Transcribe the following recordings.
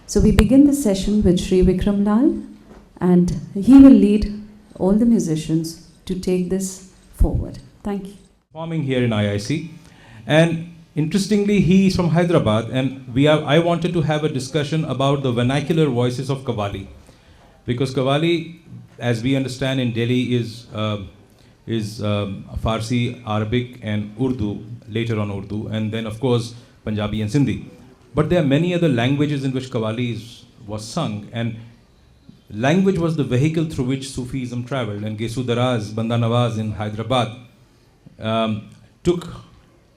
So we begin the session with Sri Vikram Lal, and he will lead all the musicians to take this forward. Thank you. Performing here in IIC, and interestingly, he is from Hyderabad, and I wanted to have a discussion about the vernacular voices of Qawwali, because Qawwali, as we understand in Delhi, is Farsi, Arabic, and Urdu. Later on Urdu, and then of course Punjabi and Sindhi. But there are many other languages in which Qawwali was sung, and language was the vehicle through which Sufism traveled. And Gesu Daraz, Banda Nawaz in Hyderabad took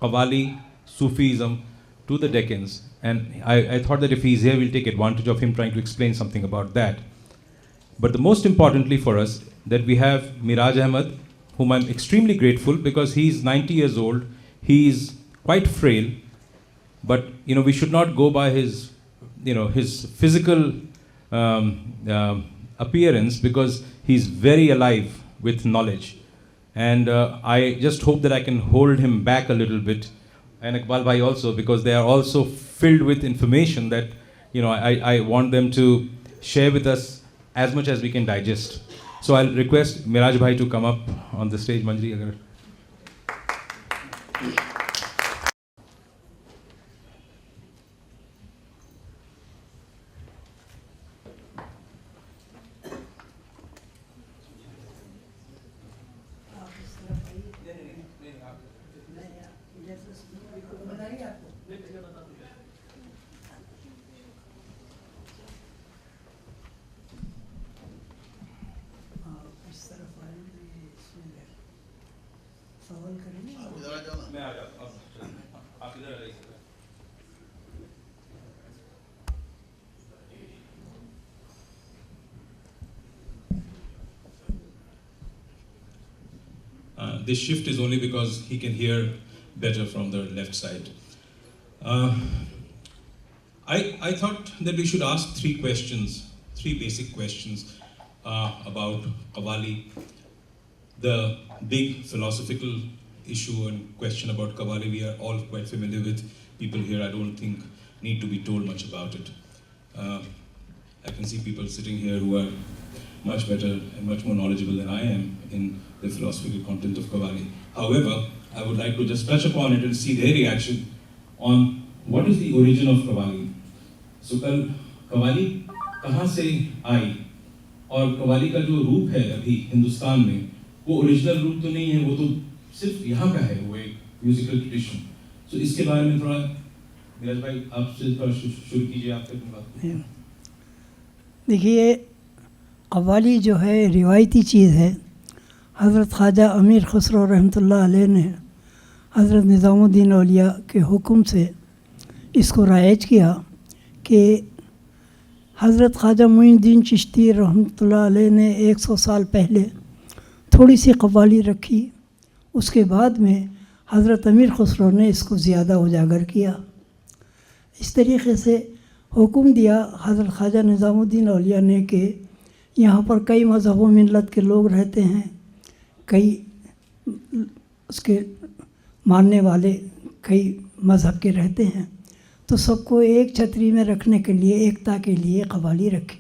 Qawwali, Sufism to the Deccans. And I thought that if he's here, we'll take advantage of him trying to explain something about that. But the most importantly for us, that we have Miraj Ahmed, whom I'm extremely grateful, because he's 90 years old, he's quite frail, but we should not go by his physical appearance, because he's very alive with knowledge. And I just hope that I can hold him back a little bit, and Iqbal Bhai also, because they are also filled with information that I want them to share with us as much as we can digest. So I'll request Miraj Bhai to come up on the stage. Manjri, agar. This shift is only because he can hear better from the left side. I thought that we should ask three basic questions about Qawwali. The big philosophical issue and question about Qawwali, we are all quite familiar with. People here, I don't think, need to be told much about it. I can see people sitting here who are much better and much more knowledgeable than I am in the philosophical content of Qawwali. However, I would like to just touch upon it and see their reaction on what is the origin of Qawwali. So, Qawwali कहाँ से आई, और Qawwali का जो रूप है अभी हिंदुस्तान में, वो ओरिजिनल रूप तो नहीं है, वो तो सिर्फ यहाँ का है, वो एक म्यूजिकल ट्रेडिशन. So इसके बारे में थोड़ा नीरज भाई आपसे थोड़ा शुरू कीजिए, आपके बात. देखिए, क़व्वाली जो है रिवायती चीज़ है. हज़रत ख्वाजा अमीर खुसरो रहमतुल्लाह अलैह ने हज़रत निज़ामुद्दीन औलिया के हुक्म से इसको राइज किया कि हज़रत ख्वाजा मुइनुद्दीन चिश्ती रहमतुल्लाह अलैह ने 100 साल पहले थोड़ी सी क़व्वाली रखी. उसके बाद में हज़रत अमीर खुसरो ने इसको ज़्यादा उजागर किया. इस तरीक़े से हुक्म दिया हज़रत ख्वाजा निज़ामुद्दीन औलिया ने कि यहाँ पर कई मज़हब व मिल्लत के लोग रहते हैं, कई उसके मानने वाले कई मज़हब के रहते हैं, तो सबको एक छतरी में रखने के लिए, एकता के लिए क़व्वाली रखी.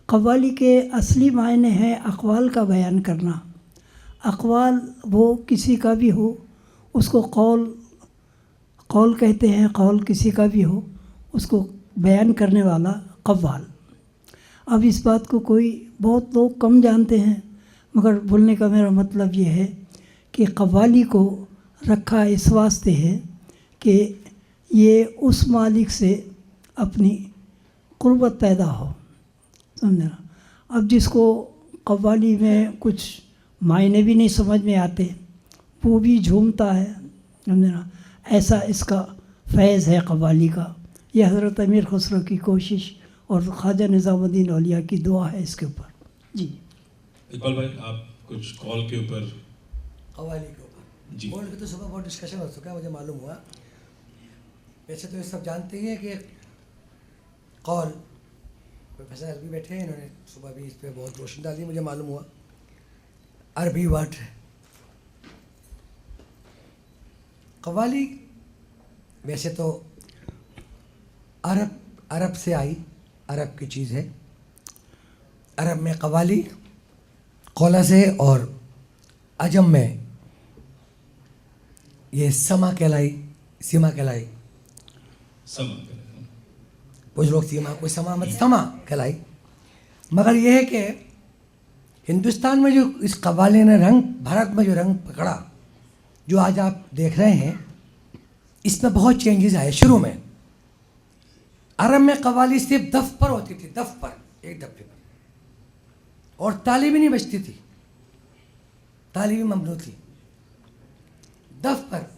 क़व्वाली के असली मायने हैं अक़वाल का बयान करना. अक़वाल वो किसी का भी हो, उसको कौल कहते हैं. कौल किसी का भी हो, उसको बयान करने वाला क़व्वाल. अब इस बात को बहुत लोग कम जानते हैं, मगर बोलने का मेरा मतलब ये है कि क़व्वाली को रखा इस वास्ते है कि ये उस मालिक से अपनी क़ुर्बत पैदा हो, समझना. अब जिसको क़व्वाली में कुछ मायने भी नहीं समझ में आते, वो भी झूमता है, समझना. ऐसा इसका फैज़ है क़व्वाली का. यह हज़रत अमीर खुसरो की कोशिश और ख्वाजा निज़ामुद्दीन औलिया की दुआ है इसके ऊपर. जी इकबाल भाई, आप कुछ कॉल के ऊपर, क़व्वाली के ऊपर जी. कॉल पे तो सुबह बहुत डिस्कशन हो चुका है, मुझे मालूम हुआ. वैसे तो ये सब जानते ही हैं कि कौल, प्रोफेसर अरबी बैठे हैं, इन्होंने सुबह भी इस पर बहुत रोशनी डाली, मुझे मालूम हुआ. अरबी वर्ड है क़व्वाली. वैसे तो अरब से आई, अरब की चीज़ है। अरब में कवाली कौला से और अजम में ये समा कहलाई, सीमा कहलाई। कुछ लोग सीमा, कोई समा, मत समा कहलाई। मगर यह है कि हिंदुस्तान में जो इस कव्वाली ने रंग, भारत में जो रंग पकड़ा, जो आज आप देख रहे हैं, इसमें बहुत चेंजेस आए। शुरू में अरब में कव्वाली सिर्फ दफ पर होती थी, दफ पर, एक दफे पर, और ताली भी नहीं बजती थी, ताली भी ममनू थी, दफ पर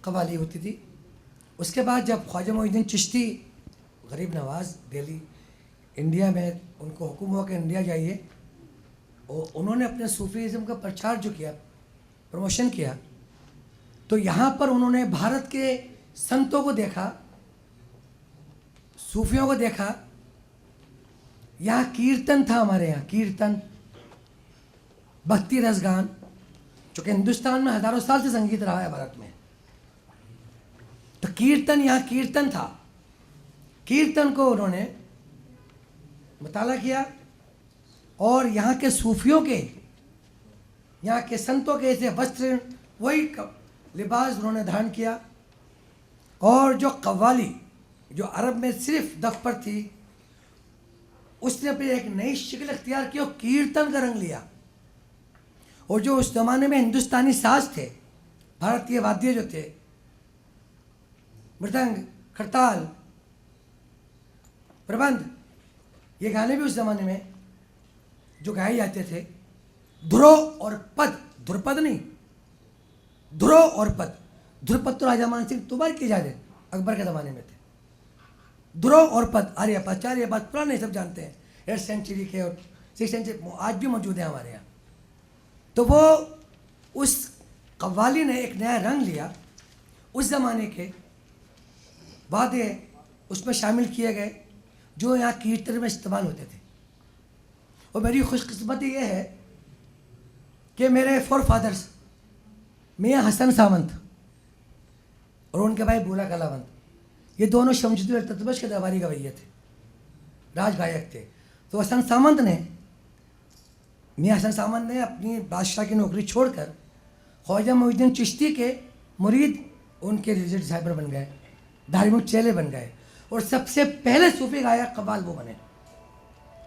कव्वाली होती थी। उसके बाद जब ख्वाजा मोइनुद्दीन चिश्ती गरीब नवाज दिल्ली इंडिया में, उनको हुक्म हुआ कि इंडिया जाइए, और उन्होंने अपने सूफीज़म का प्रचार जो किया, प्रमोशन किया, तो यहाँ पर उन्होंने भारत के संतों को देखा, सूफियों को देखा। यहाँ कीर्तन था, हमारे यहाँ कीर्तन, भक्ति रसगान, चूँकि हिंदुस्तान में हज़ारों साल से संगीत रहा है भारत में, तो कीर्तन, यहाँ कीर्तन था। कीर्तन को उन्होंने मुताला किया और यहाँ के सूफियों के, यहाँ के संतों के ऐसे वस्त्र, वही लिबास उन्होंने धारण किया। और जो कव्वाली जो अरब में सिर्फ दफ पर थी, उसने फिर एक नई शक्ल अख्तियार की और कीर्तन का रंग लिया। और जो उस ज़माने में हिंदुस्तानी साज थे, भारतीय वाद्य जो थे, मृदंग, खड़ताल, प्रबंध, ये गाने भी उस ज़माने में जो गाए जाते थे, ध्रुव और पद, ध्रुपद नहीं, ध्रुव और पद। ध्रुपद तो राजा मान सिंह तोमर के जाते अकबर के ज़माने में थे। ध्रुव और पद, आर्यपद, आर्यपद पुराने सब जानते हैं, 8th सेंचुरी के और 6th सेंचुरी, आज भी मौजूद है हमारे यहाँ। तो वो उस कव्वाली ने एक नया रंग लिया। उस ज़माने के वादे उसमें शामिल किए गए जो यहाँ कीर्तन में इस्तेमाल होते थे। और मेरी खुशकिस्मती ये है कि मेरे फोर फादर्स मियाँ हसन सावंत और उनके भाई बूला कलावंत, ये दोनों शमशुद्दीन इल्तुतमिश के दरबारी गवैये थे, राज गायक थे। तो हसन सावंत ने, मियाँ हसन सावंत ने अपनी बादशाह की नौकरी छोड़कर ख्वाजा मोइनुद्दीन चिश्ती के मुरीद, उनके रिलीजियस डिसाइपल बन गए, धार्मिक चेले बन गए। और सबसे पहले सूफी गायक कव्वाल वो बने,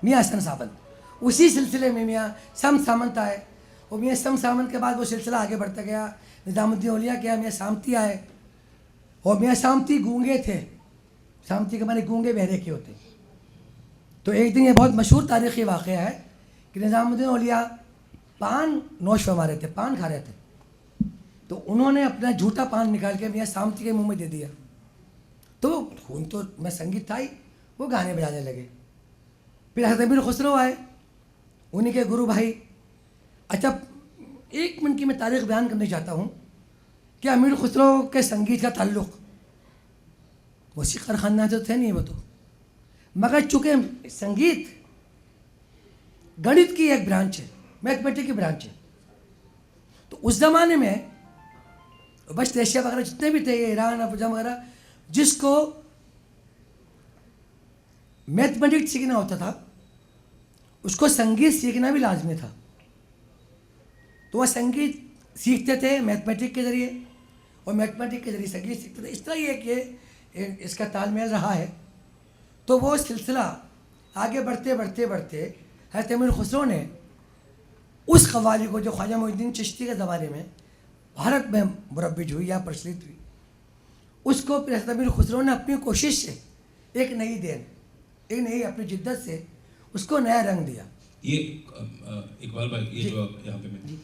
मियाँ हसन सावंत। उसी सिलसिले में मियाँ सम सामंत आए, और मियाँ सम सामंत के बाद वो सिलसिला आगे बढ़ता गया। निज़ामुद्दीन औलिया के मियाँ सामती आए, और मियाँ सामती गूंगे थे, सामती के माने गूंगे बहरे के होते। तो एक दिन ये बहुत मशहूर तारीख़ी वाक़या है कि निज़ामुद्दीन औलिया पान नोश फरमा रहे थे, पान खा रहे थे, तो उन्होंने अपना झूठा पान निकाल के मियाँ सामती के मुंह में दे दिया। तो खून तो मैं संगीत था ही, वो गाने बजाने लगे। फिर हज़रत अमीर खुसरो आए, उन्हीं के गुरु भाई। अच्छा, 1 मिनट की मैं तारीख़ बयान करना चाहता हूँ कि अमीर खुसरो के संगीत का ताल्लुक़ मौसीक़ार ख़ानदान से तो थे नहीं वो तो, मगर चूँकि संगीत गणित की एक ब्रांच है, मैथमेटिक्स की ब्रांच है, तो उस ज़माने में वेस्ट एशिया वगैरह जितने भी थे, ईरान, अफगानिस्तान वगैरह, जिसको मैथमेटिक्स सीखना होता था, उसको संगीत सीखना भी लाजमी था। तो वह संगीत सीखते थे मैथमेटिक्स के ज़रिए, और मैथमेटिक्स के ज़रिए संगीत सीखते थे। इस तरह ये कि इसका तालमेल रहा है। तो वो सिलसिला आगे बढ़ते बढ़ते बढ़ते हज़रत अमीर खुसरो ने उस कव्वाली को, जो ख्वाजा मोइनुद्दीन चिश्ती के ज़माने में भारत में मुरब्बिज हुई या प्रचलित हुई, उसको फिर हज़रत अमीर खुसरो ने अपनी कोशिश से एक नई देन, एक नई अपनी जिद्दत से उसको नया रंग दिया। ये इकबाल भाई, ये जो आप यहाँ पे मैं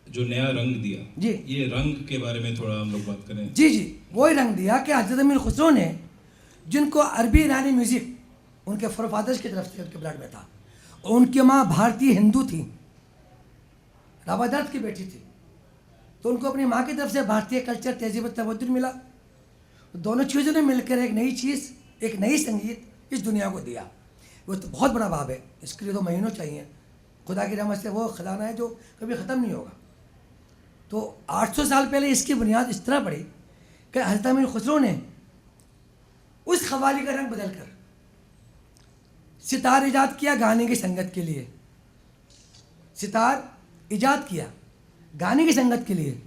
जो नया रंग दिया जी, ये रंग के बारे में थोड़ा हम लोग बात करें। जी जी, वही रंग दिया कि हज़रत अमीर खुसरो ने, जिनको अरबी ईरानी म्यूज़िक उनके फोरफादर्स की तरफ से उनके ब्लड में था, और उनकी माँ भारतीय हिंदू थी, राबादात की बेटी थी, तो उनको अपनी माँ की तरफ से भारतीय कल्चर, तहजीब, तमद्दुन मिला। दोनों चीज़ों ने मिलकर एक नई चीज़, एक नई संगीत इस दुनिया को दिया। वो तो बहुत बड़ा बाब है, इसके लिए तो महीनों चाहिए। खुदा की रहमत से वो खजाना है जो कभी ख़त्म नहीं होगा। तो 800 साल पहले इसकी बुनियाद इस तरह पड़ी कि हज़रत अमीर खुसरो ने उस कव्वाली का रंग बदल कर सितार ईजाद किया गाने की संगत के लिए, सितार ईजाद किया गाने की संगत के लिए।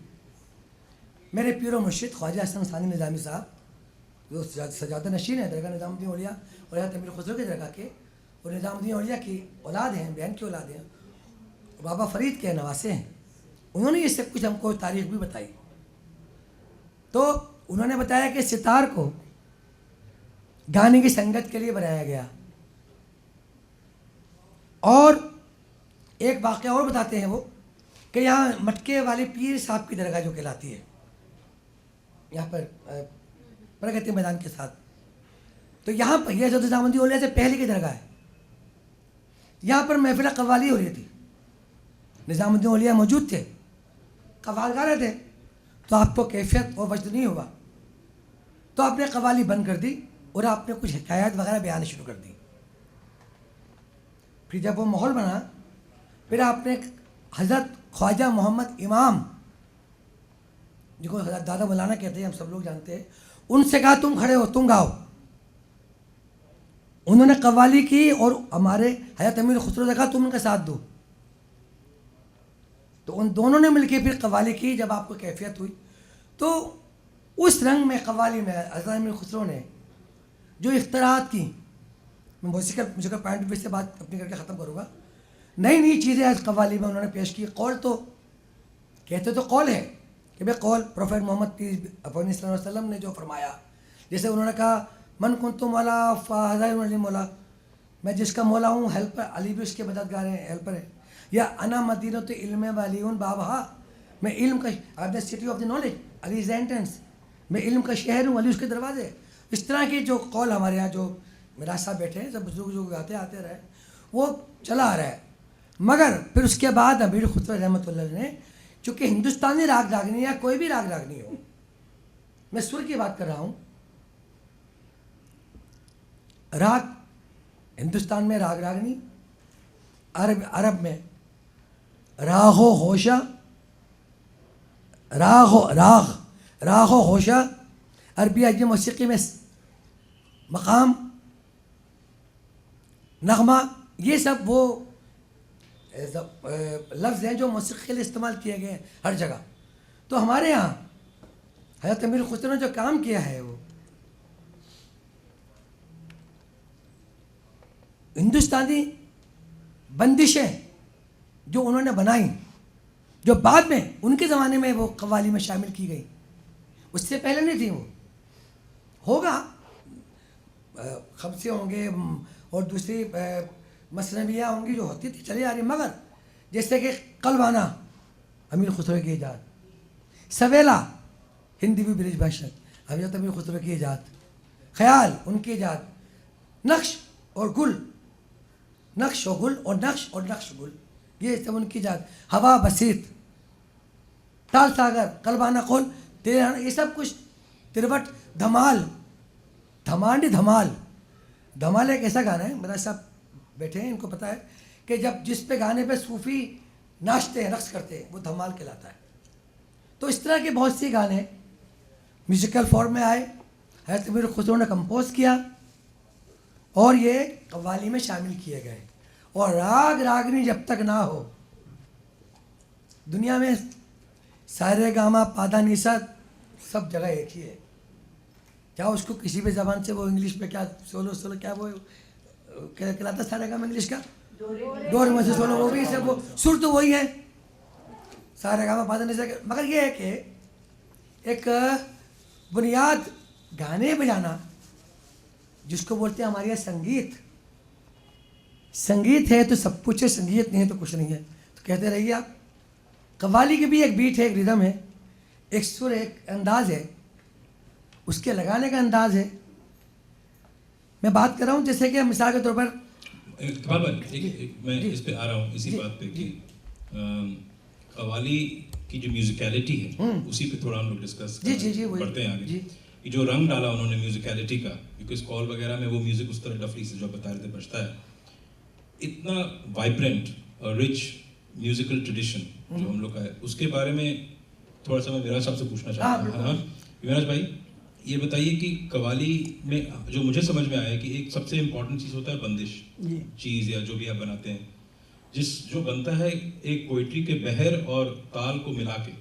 मेरे पीरो मुर्शिद ख्वाजा हसन सानी निज़ामी साहब जो सजादा नशीन है दरगाह निज़ामुद्दीन औलिया और हज़रत अमीर खुसरो की दरगाह के, और निज़ामुद्दीन औलिया की औलाद हैं, बहन की औलाद हैं, बाबा फरीद के नवासे हैं। उन्होंने ये सब कुछ हमको तारीख भी बताई। तो उन्होंने बताया कि सितार को गाने की संगत के लिए बनाया गया। और एक वाक़या और बताते हैं वो कि यहाँ मटके वाले पीर साहब की दरगाह जो कहलाती है, यहाँ पर प्रगति मैदान के साथ, तो यहाँ पर यह हज़रत निज़ामुद्दीन औलिया से पहले की दरगाह है। यहाँ पर महफिल कव्वाली हो रही थी, निज़ामुद्दीन औलिया मौजूद थे, कव्वाल गा रहे थे, तो आपको कैफियत और वजद नहीं हुआ, तो आपने कव्वाली बंद कर दी और आपने कुछ हिकायत वगैरह बयान शुरू कर दी। फिर जब वो माहौल बना, फिर आपने हज़रत ख्वाजा मोहम्मद इमाम, जिनको हज़रत दादा मौलाना कहते हैं, हम सब लोग जानते हैं, उनसे कहा तुम खड़े हो, तुम गाओ। उन्होंने कव्वाली की और हमारे हज़रत अमीर खुसरो ने कहा तुम उनका साथ दो। तो उन दोनों ने मिलकर फिर कव्वाली की। जब आपको कैफियत हुई तो उस रंग में कव्वाली में हज़रत अमीर खुसरो ने जो इख्तरात की, मैं म्यूजिकल पॉइंट ऑफ व्यू से बात अपनी करके ख़त्म करूँगा, नई नई चीज़ें आज कव्वाली में उन्होंने पेश की। कौल तो कहते तो कौल है कि भाई कौल प्रोफेट मोहम्मद वसल्लम ने जो फरमाया, जैसे उन्होंने कहा मन कुन तो मौला फ़ाज़ा मौला, मैं जिसका मौला हूँ हेल्पर, अली भी उसके मददगार हैं, हेल्पर है। या अना मदीनत तो इल्म वाली बाबा, मैं इल्म का, आप the city of the knowledge, Ali is entrance, मैं इल्म का शहर हूँ, अली उसके दरवाजे। इस तरह की जो कौल हमारे यहाँ जो मेरा साहब बैठे हैं, सब बुजुर्ग जो गाते आते रहे, वो चला आ रहा है। मगर फिर उसके बाद अमीर खुसरो रहमतुल्लाह ने, चूँकि हिंदुस्तानी राग रागनी या कोई भी राग रागनी हो, मैं सुर की बात कर रहा हूँ, राग हिंदुस्तान में राग रागनी, अरब में रागो होशा, रागो होशा, अरबी अजम मौसीकी में मकाम, नगमा, ये सब वो लफ्ज़ हैं जो मौसीकी के लिए इस्तेमाल किए गए हैं हर जगह। तो हमारे यहाँ हज़रत अमीर खुसरो ने जो काम किया है, वो हिंदुस्तानी बंदिशें जो उन्होंने बनाई, जो बाद में उनके ज़माने में वो कव्वाली में शामिल की गई, उससे पहले नहीं थी। वो होगा, खमसे होंगे और दूसरी मसनवियाँ होंगी जो होती थी, चली आ रही। मगर जैसे कि कलबाना अमीर खुसरो की ईजाद, सवेला हिंदी भी ब्रिज भाषा हज़रत अमीर खुसरो की ईजाद, ख्याल उनकी ईजाद, नक्श और गुल, नक्श और गुल और नक्श और नक्श गुल, ये सब उनकी ईजाद। हवा बसीत, ताल सागर, कलबाना कौल, तेरह, ये सब कुछ, तिरवट, धमाल, धमांडी धमाल। धमाल एक ऐसा गाना है, मेरा साहब बैठे हैं, इनको पता है कि जब जिस पे गाने पे सूफ़ी नाचते हैं, रक्स करते हैं, वो धमाल कहलाता है। तो इस तरह के बहुत से गाने म्यूज़िकल फॉर्म में आए, हज़रत अमीर खुसरो ने कंपोज किया और ये कव्वाली में शामिल किए गए। और राग रागनी जब तक ना हो, दुनिया में सारे गामा पादा निसा सब जगह एक ही है। क्या उसको किसी भी ज़बान से वो इंग्लिश में क्या सोलो सोलो क्या वो क्या कहलाता सारे गामा इंग्लिश का डोर में से सोलो, वो भी सब वो सुर तो वही है, सारे गामा पादा निसा। मगर ये है कि एक बुनियाद गाने बजाना जिसको बोलते हैं हमारे यहाँ संगीत, संगीत है तो सब कुछ है, संगीत नहीं है तो कुछ नहीं है। तो कहते रहिए आप, कव्वाली की भी एक बीट है, एक रिदम है, एक सुर, एक अंदाज है, उसके लगाने का अंदाज है। मैं बात कर रहा हूँ जैसे कि मिसाल के तौर पर मैं इस पे आ रहा हूँ इसी बात पे कि कव्वाली की जो म्यूजिकलिटी है उसी पे थोड़ा हम लोग डिस्कस करते हैं आगे। ये जो रंग डाला उन्होंने म्यूजिकलिटी का, क्योंकि कॉल वगैरह में वो म्यूजिक उस तरह डफली से जो बता रहे थे बजता है, इतना वाइब्रेंट और रिच म्यूजिकल ट्रेडिशन जो हम लोग का है, उसके बारे में थोड़ा सा मैं विराज साहब से पूछना चाहता हूँ। विराज भाई, ये बताइए कि कव्वाली में जो मुझे समझ में आया कि एक सबसे इम्पोर्टेंट चीज़ होता है बंदिश चीज़ या जो भी आप बनाते हैं, जो बनता है एक पोइट्री के बहर और ताल को मिला के।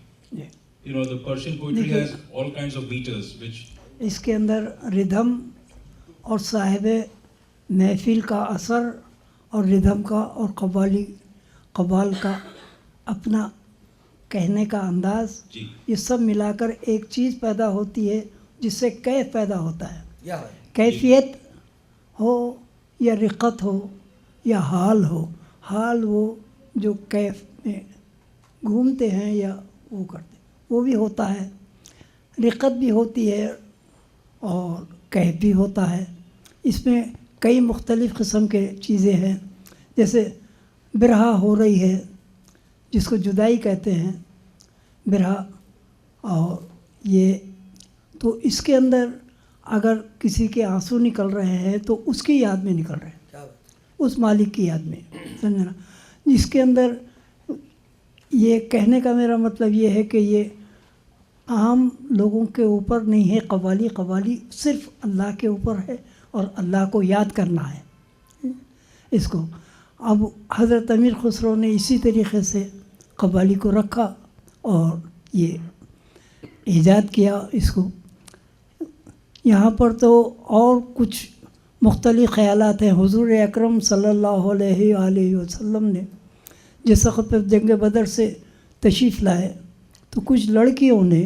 You know the Persian poetry has all kinds of beaters which इसके अंदर रिदम और साहिब महफिल का असर और रिदम का और कव्वाल का अपना कहने का अंदाज, ये सब मिलाकर एक चीज़ पैदा होती है जिससे कैफ पैदा होता है। कैफियत हो या रिक़त हो या हाल हो, हाल वो जो कैफ में घूमते हैं या वो करते वो भी होता है, रिक़त भी होती है और कैफ भी होता है। इसमें कई मुख्तलिफ़ किस्म के चीज़ें हैं, जैसे बिरहा हो रही है जिसको जुदाई कहते हैं बिरहा, और ये तो इसके अंदर अगर किसी के आंसू निकल रहे हैं तो उसकी याद में निकल रहे हैं, उस मालिक की याद में, समझना। इसके अंदर ये कहने का मेरा मतलब ये है कि ये आम लोगों के ऊपर नहीं है कव्वाली सिर्फ़ अल्लाह के ऊपर है और अल्लाह को याद करना है इसको। अब हज़रत अमीर खुसरो ने इसी तरीक़े से कव्वाली को रखा और ये ईजाद किया इसको। यहाँ पर तो और कुछ मुख्तलिफ़ ख़यालात हैं। हुज़ूर अकरम सल्लल्लाहु अलैहि वसल्लम ने जिस वक़्त पर जंग बदर से तशरीफ़ लाए तो कुछ लड़कियों ने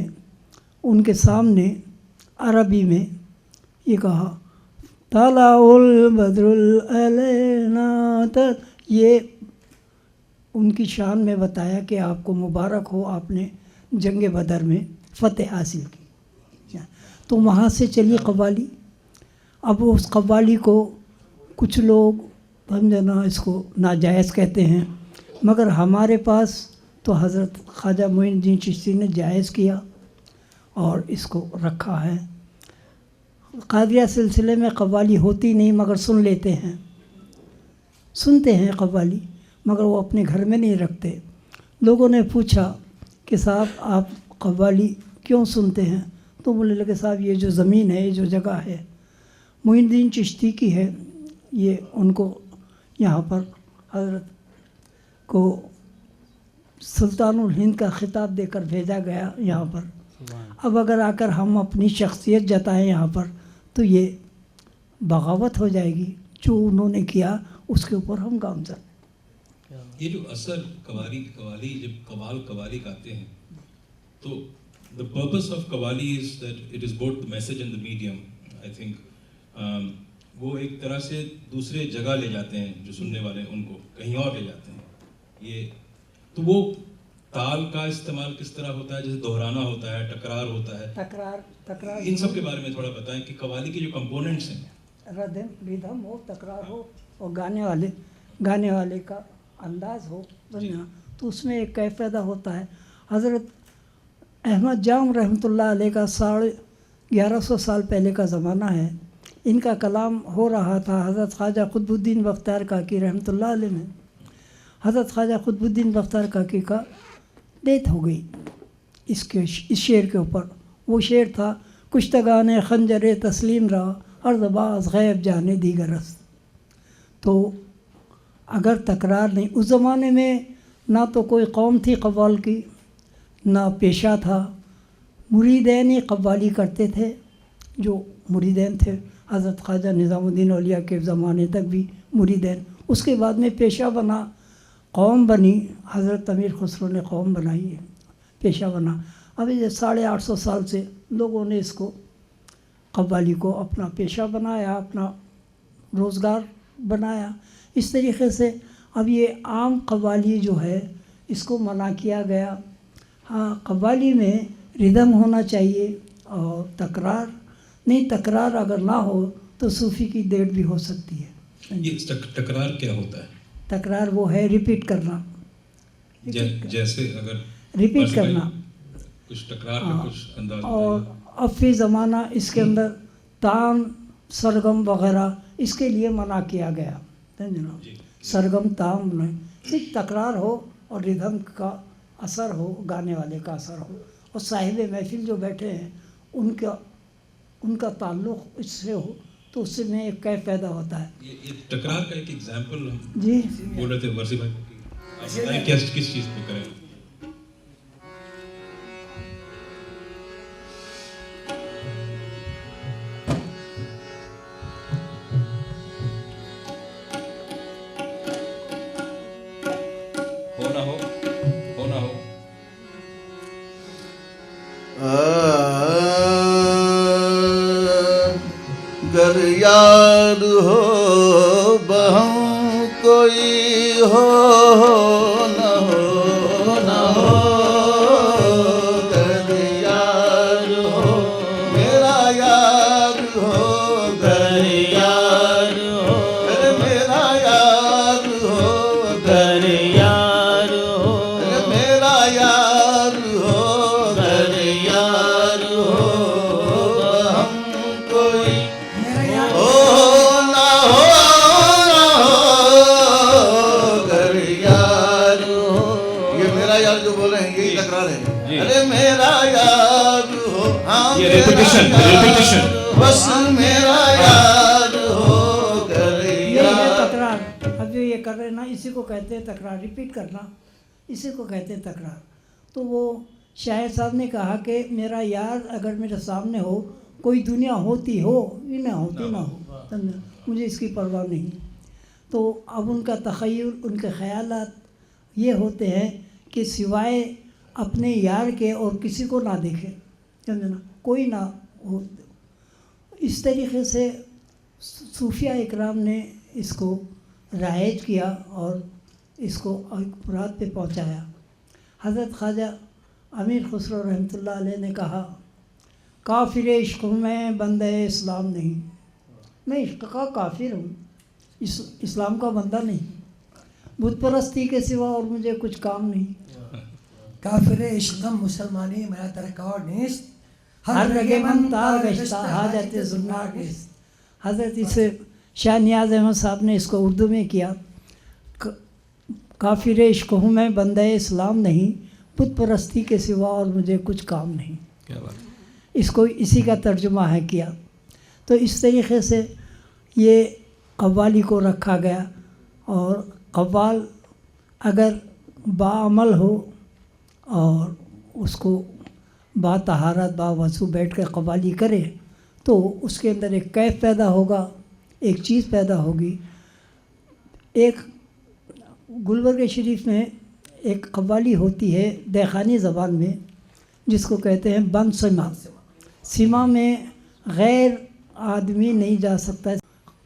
उनके सामने अरबी में ये कहा, तलाउल बदरुल अलैना, ये उनकी शान में बताया कि आपको मुबारक हो, आपने जंग बदर में फ़तेह हासिल की। तो वहाँ से चली कव्वाली। अब उस कव्वाली को कुछ लोग समझना इसको नाजायज़ कहते हैं, मगर हमारे पास तो हज़रत ख्वाजा मोइनुद्दीन चिश्ती ने जायज़ किया और इसको रखा है। कादिया सिलसिले में कव्वाली होती नहीं मगर सुनते हैं कव्वाली, मगर वो अपने घर में नहीं रखते। लोगों ने पूछा कि साहब आप कव्वाली क्यों सुनते हैं, तो बोले लगे साहब ये जो ज़मीन है, ये जो जगह है मोइनुद्दीन चिश्ती की है, ये उनको यहाँ पर हज़रत को सुल्तानुल हिंद का ख़िताब देकर भेजा गया यहाँ पर। अब अगर आकर हम अपनी शख्सियत जताएं यहाँ पर तो ये बगावत हो जाएगी। जो उन्होंने किया उसके ऊपर हम गामज़द। ये जो असर कव्वाली जब कव्वाली गाते हैं तो the purpose of qawwali is that it is both the message and the medium. I think वो एक तरह से दूसरे जगह ले जाते हैं, जो सुनने वाले उनको कहीं और ले जाते हैं। ये तो वो ताल का इस्तेमाल किस तरह होता है, जैसे दोहराना होता है, टकरार होता है, तकरार इन सब के बारे में थोड़ा बताएं कि कव्वाली के जो कंपोनेंट्स हैं, रिदम हो, तकरार हो और गाने वाले का अंदाज़ हो, तो उसमें एक कैफ पैदा होता है। हज़रत अहमद जाम रहमतुल्लाह अलैह का 1150 साल पहले का ज़माना है। इनका कलाम हो रहा था हज़रत ख्वाजा कुतुबुद्दीन बख्तियार काकी रहमतुल्लाह अलैह में। हज़रत ख्वाजा कुतुबुद्दीन बख्तियार काकी का डेथ हो गई इस शेर के ऊपर। वो शेर था, कुश्तगाने खंजर तस्लीम रहा अर्ज़बाज़ गैब जाने दीगरस्त। तो अगर तकरार नहीं, उस ज़माने में ना तो कोई कौम थी कव्वाल की, ना पेशा था। मुरीदैन ही कव्वाली करते थे, जो मुरीदैन थे हज़रत ख्वाजा निज़ामुद्दीन औलिया के ज़माने तक भी मुरीदैन। उसके बाद में पेशा बना, कौम बनी, हज़रत अमीर खुसरो ने कौम बनाई है, पेशा बना। अभी 850 साल से लोगों ने इसको कव्वाली को अपना पेशा बनाया, अपना रोज़गार बनाया। इस तरीक़े से अब ये आम कव्वाली जो है इसको मना किया गया। हाँ, कव्वाली में रिदम होना चाहिए और तकरार नहीं, तकरार अगर ना हो तो सूफ़ी की डेट भी हो सकती है। ये टकरार क्या होता है? तकरार वो है रिपीट करना, जैसे अगर रिपीट करना कुछ टकरार का कुछ अंदाज। और अब फी ज़माना इसके अंदर तान सरगम वग़ैरह इसके लिए मना किया गया, समझना। सरगम ताम नहीं, सिर्फ तकरार हो और रिदम का असर हो, गाने वाले का असर हो, और साहिब महफिल जो बैठे हैं उनका उनका ताल्लुक़ इससे हो तो उससे में एक कैफ पैदा होता है। ये टकरार का एक एग्जाम्पल हम जी बोल रहे थे वर्सी भाई, आप बताएं क्या किस चीज़ पे करें। हो ना हो, हो ना हो। गर यार हो बहम कोई हो न हो न हो, गर यार हो मेरा यार हो, गर यार हो मेरा यार हो, गर यार हो मेरा यार हो, गर यार हो हम कोई हो ना हो ना हो, गर यार हो। ये मेरा यार जो बोल रहे हैं यही तकरार है। अरे मेरा यार हो, हाँ ये मेरा repetition, यार repetition। हो, बस मेरा यार हो, गर ये है यार। तकरार। अब जो ये कर रहे हैं ना इसी को कहते हैं तकरार, रिपीट करना इसी को कहते हैं तकरार। तो वो शायर साहब ने कहा कि मेरा यार अगर मेरे सामने हो, कोई दुनिया होती हो ही ना होती ना हो, समझे? मुझे इसकी परवाह नहीं। तो अब उनका तख़य्युल, उनके ख़यालात ये होते हैं कि सिवाय अपने यार के और किसी को ना देखे, समझे ना, कोई ना हो। इस तरीक़े से सूफिया इकराम ने इसको राइज किया और इसको मुराद पे पहुंचाया। हज़रत ख्वाजा अमीर खुसरो रहमतुल्लाह अलैह ने कहा, काफिर इश्क़ हूँ मैं बंदे इस्लाम नहीं। मैं इश्क़ का काफिर हूँ, इस्लाम का बंदा नहीं। बुत परस्ती के सिवा और मुझे कुछ काम नहीं। काफिर इश्क़म मुसलमानी मेरा तरकाव नीस्त, हर रगे मन तार गश्ता हाजत ज़ुन्नार नीस्त। हज़रत इसे शाह नियाज़ अहमद साहब ने इसको उर्दू में किया, काफिर इश्क़ हूँ मैं बंदे इस्लाम नहीं, बुत परस्ती के सिवा और मुझे कुछ काम नहीं। क्या बात है। इसको इसी का तर्जुमा है किया। तो इस तरीक़े से ये कव्वाली को रखा गया। और कव्वाल अगर बाअमल हो और उसको बातहारत बावज़ू बैठ कर कव्वाली करे तो उसके अंदर एक कैफ पैदा होगा, एक चीज़ पैदा होगी। एक गुलबर्ग शरीफ में एक कव्वाली होती है देखानी ज़बान में जिसको कहते हैं बंद सीमा। सीमा में गैर आदमी नहीं जा सकता,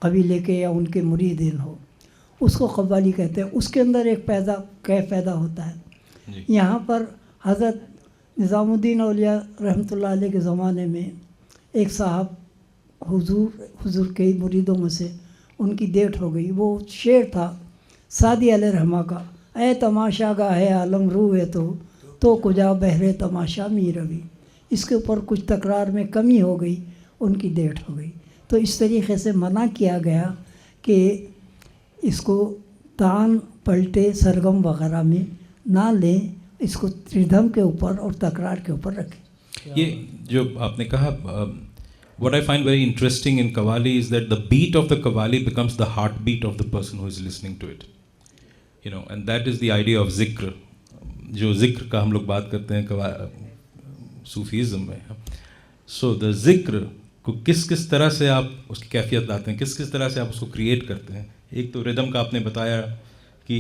कबीले के या उनके मुरीदीन हो, उसको कव्वाली कहते हैं। उसके अंदर एक कैफ पैदा होता है। यहाँ पर हज़रत निज़ामुद्दीन औलिया रहमतुल्लाह अलैह के ज़माने में एक साहब हुजूर के मुरीदों में से उनकी डेथ हो गई। वो शेर था सादी अलैह रहमा का, ए तमाशा गाहे आलम रूए तो कुजा बहरे तमाशा मी रवि। इसके ऊपर कुछ तकरार में कमी हो गई, उनकी डेथ हो गई। तो इस तरीक़े से मना किया गया कि इसको तान पलटे सरगम वगैरह में ना लें, इसको रिदम के ऊपर और तकरार के ऊपर रखें। ये जो आपने कहा, what I find very interesting in Qawwali is that the beat of the Qawwali becomes the heartbeat of the person who is listening to it, you know, and that is the idea of zikr. जो जिक्र का हम लोग बात करते हैं Sufism में, so the जिक्र को किस तरह से आप उसकी कैफियत लाते हैं, किस तरह से आप उसको क्रिएट करते हैं। एक तो रिदम का आपने बताया कि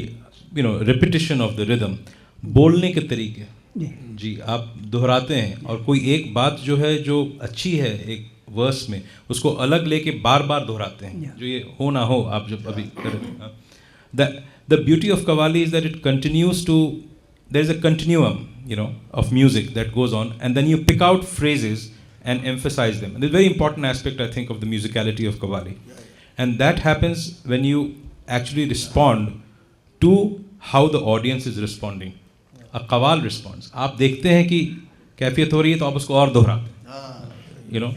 you know repetition of the rhythm, बोलने के तरीके जी आप दोहराते हैं और कोई एक बात जो है जो अच्छी है एक वर्स में उसको अलग लेके बार बार दोहराते हैं, जो ये हो ना हो आप जब अभी कर रहे थे। The beauty of qawwali is that it continues to, there is a continuum, you know, of music that goes on, and then you pick out phrases and emphasize them. And it's a very important aspect, I think, of the musicality of Qawwali. And that happens when you actually respond to how the audience is responding. A qawwal responds. आप देखते हैं कि कैफियत हो रही है तो आप उसको और दोहराते हैं, you know.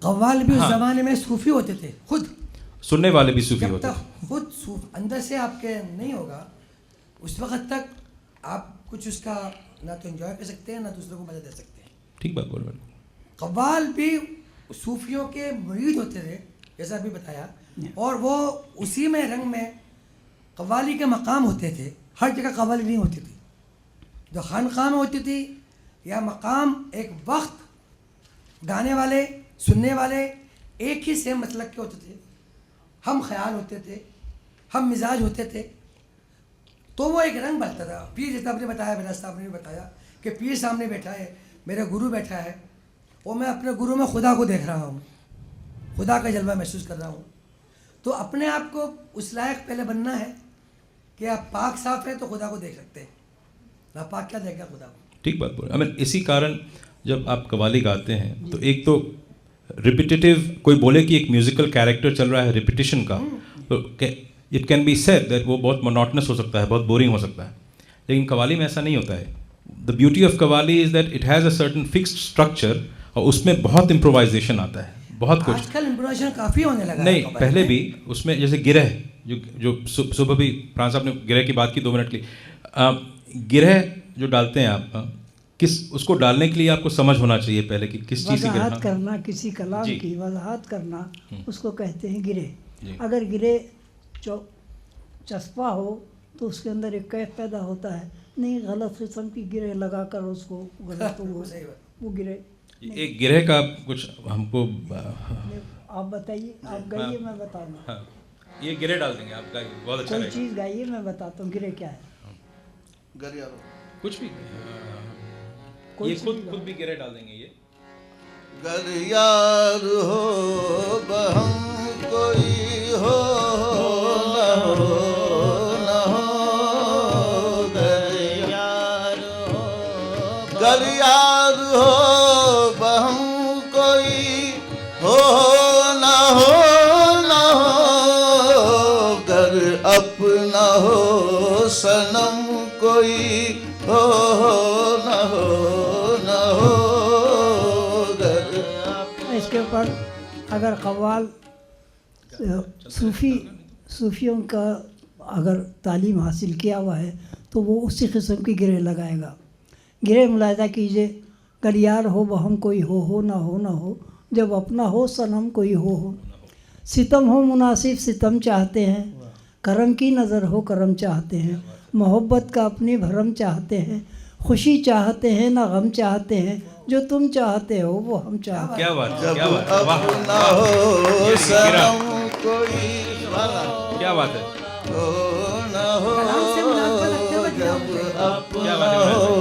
कव्वाल भी उस ज़माने में सूफी होते थे खुद, सुनने वाले भी सूफी जब होते तक हैं। खुद अंदर से आपके नहीं होगा उस वक्त तक आप कुछ उसका ना तो एंजॉय कर सकते हैं ना दूसरों को मजा दे सकते हैं। ठीक बात बोल रहे हैं। कव्वाल भी सूफियों के मुरीद होते थे जैसा अभी बताया, और वो उसी में रंग में कव्वाली के मकाम होते थे। हर जगह कव्वाली नहीं होती थी, जो खानकाह में होती थी या मकाम एक वक्त गाने वाले सुनने वाले एक ही सेम मतलब के होते थे, हम ख्याल होते थे, हम मिजाज होते थे, तो वो एक रंग बनता था। पीर जैसा आपने बताया, मेरा साहब ने भी बताया कि पीर सामने बैठा है, मेरा गुरु बैठा है, और मैं अपने गुरु में खुदा को देख रहा हूँ, खुदा का जलवा महसूस कर रहा हूँ। तो अपने आप को उस लायक पहले बनना है कि आप पाक साफ है तो खुदा को देख सकते हैं, नापाक क्या देखेगा खुदा को। ठीक बात बोल। आई मीन इसी कारण जब आप कव्वाली गाते हैं तो एक तो रिपीटेटिव, कोई बोले कि एक म्यूजिकल कैरेक्टर चल रहा है रिपीटिशन का, तो it can be said that वो बहुत मोनोटनस हो सकता है, बहुत बोरिंग हो सकता है, लेकिन कव्वाली में ऐसा नहीं होता है। The beauty of qawwali is that it has a certain fixed structure, और उसमें बहुत इम्प्रोवाइजेशन आता है, बहुत कुछ। आजकल इम्प्रोवाइजेशन काफ़ी होने लगा नहीं, है पहले भी उसमें जैसे गिरह, जो सुबह भी प्राण साहब ने गिरह की बात की 2 मिनट की, गिरह जो डालते हैं आप, किस उसको डालने के लिए आपको समझ होना चाहिए पहले कि किस चीज़ की वजाहत गिरह। करना, किसी कलाम जी। की वजाहत करना, उसको कहते हैं गिरे। जी। अगर गिरे चस्पा हो तो उसके अंदर एक कैफ पैदा होता है। नहीं, गलत किस्म की गिरे लगाकर उसको गलत वो गिरे। एक गिरह का कुछ हमको आप बताइए, आप गाइए, मैं बताऊंगा। हाँ, ये गिरह डाल देंगे आप, गाइए, बहुत अच्छा कोई रहेगा। चीज़ गाइए, मैं बताता हूँ गिरे क्या है। गरियारो कुछ भी कोई ये चीज़ खुद भी गिरह डाल देंगे ये। गरियार हो बहम कोई हो न हो न हो, गरियार हो बहम कोई हो न हो, गर अपना हो सनम कोई हो न हो, इसके ऊपर अगर कव्वाल सूफियों का अगर तालीम हासिल किया हुआ है तो वो उसी किस्म की गिरे लगाएगा। गिरे मुलाहिजा कीजिए, गरियार हो वहम कोई हो ना हो, जब अपना हो सनम कोई हो, सितम हो मुनासिब सितम चाहते हैं, करम की नज़र हो करम चाहते हैं, मोहब्बत का अपनी भरम चाहते हैं, खुशी चाहते हैं ना गम चाहते हैं, जो तुम चाहते हो वो हम चाहते हैं। क्या बात है, जब क्या बात है, वाह, अपना वाह, हो सनम कोई क्या बात है, हो न हो, कलाम से मुनासबत रखते हुए जब क्या अपना बात है, हो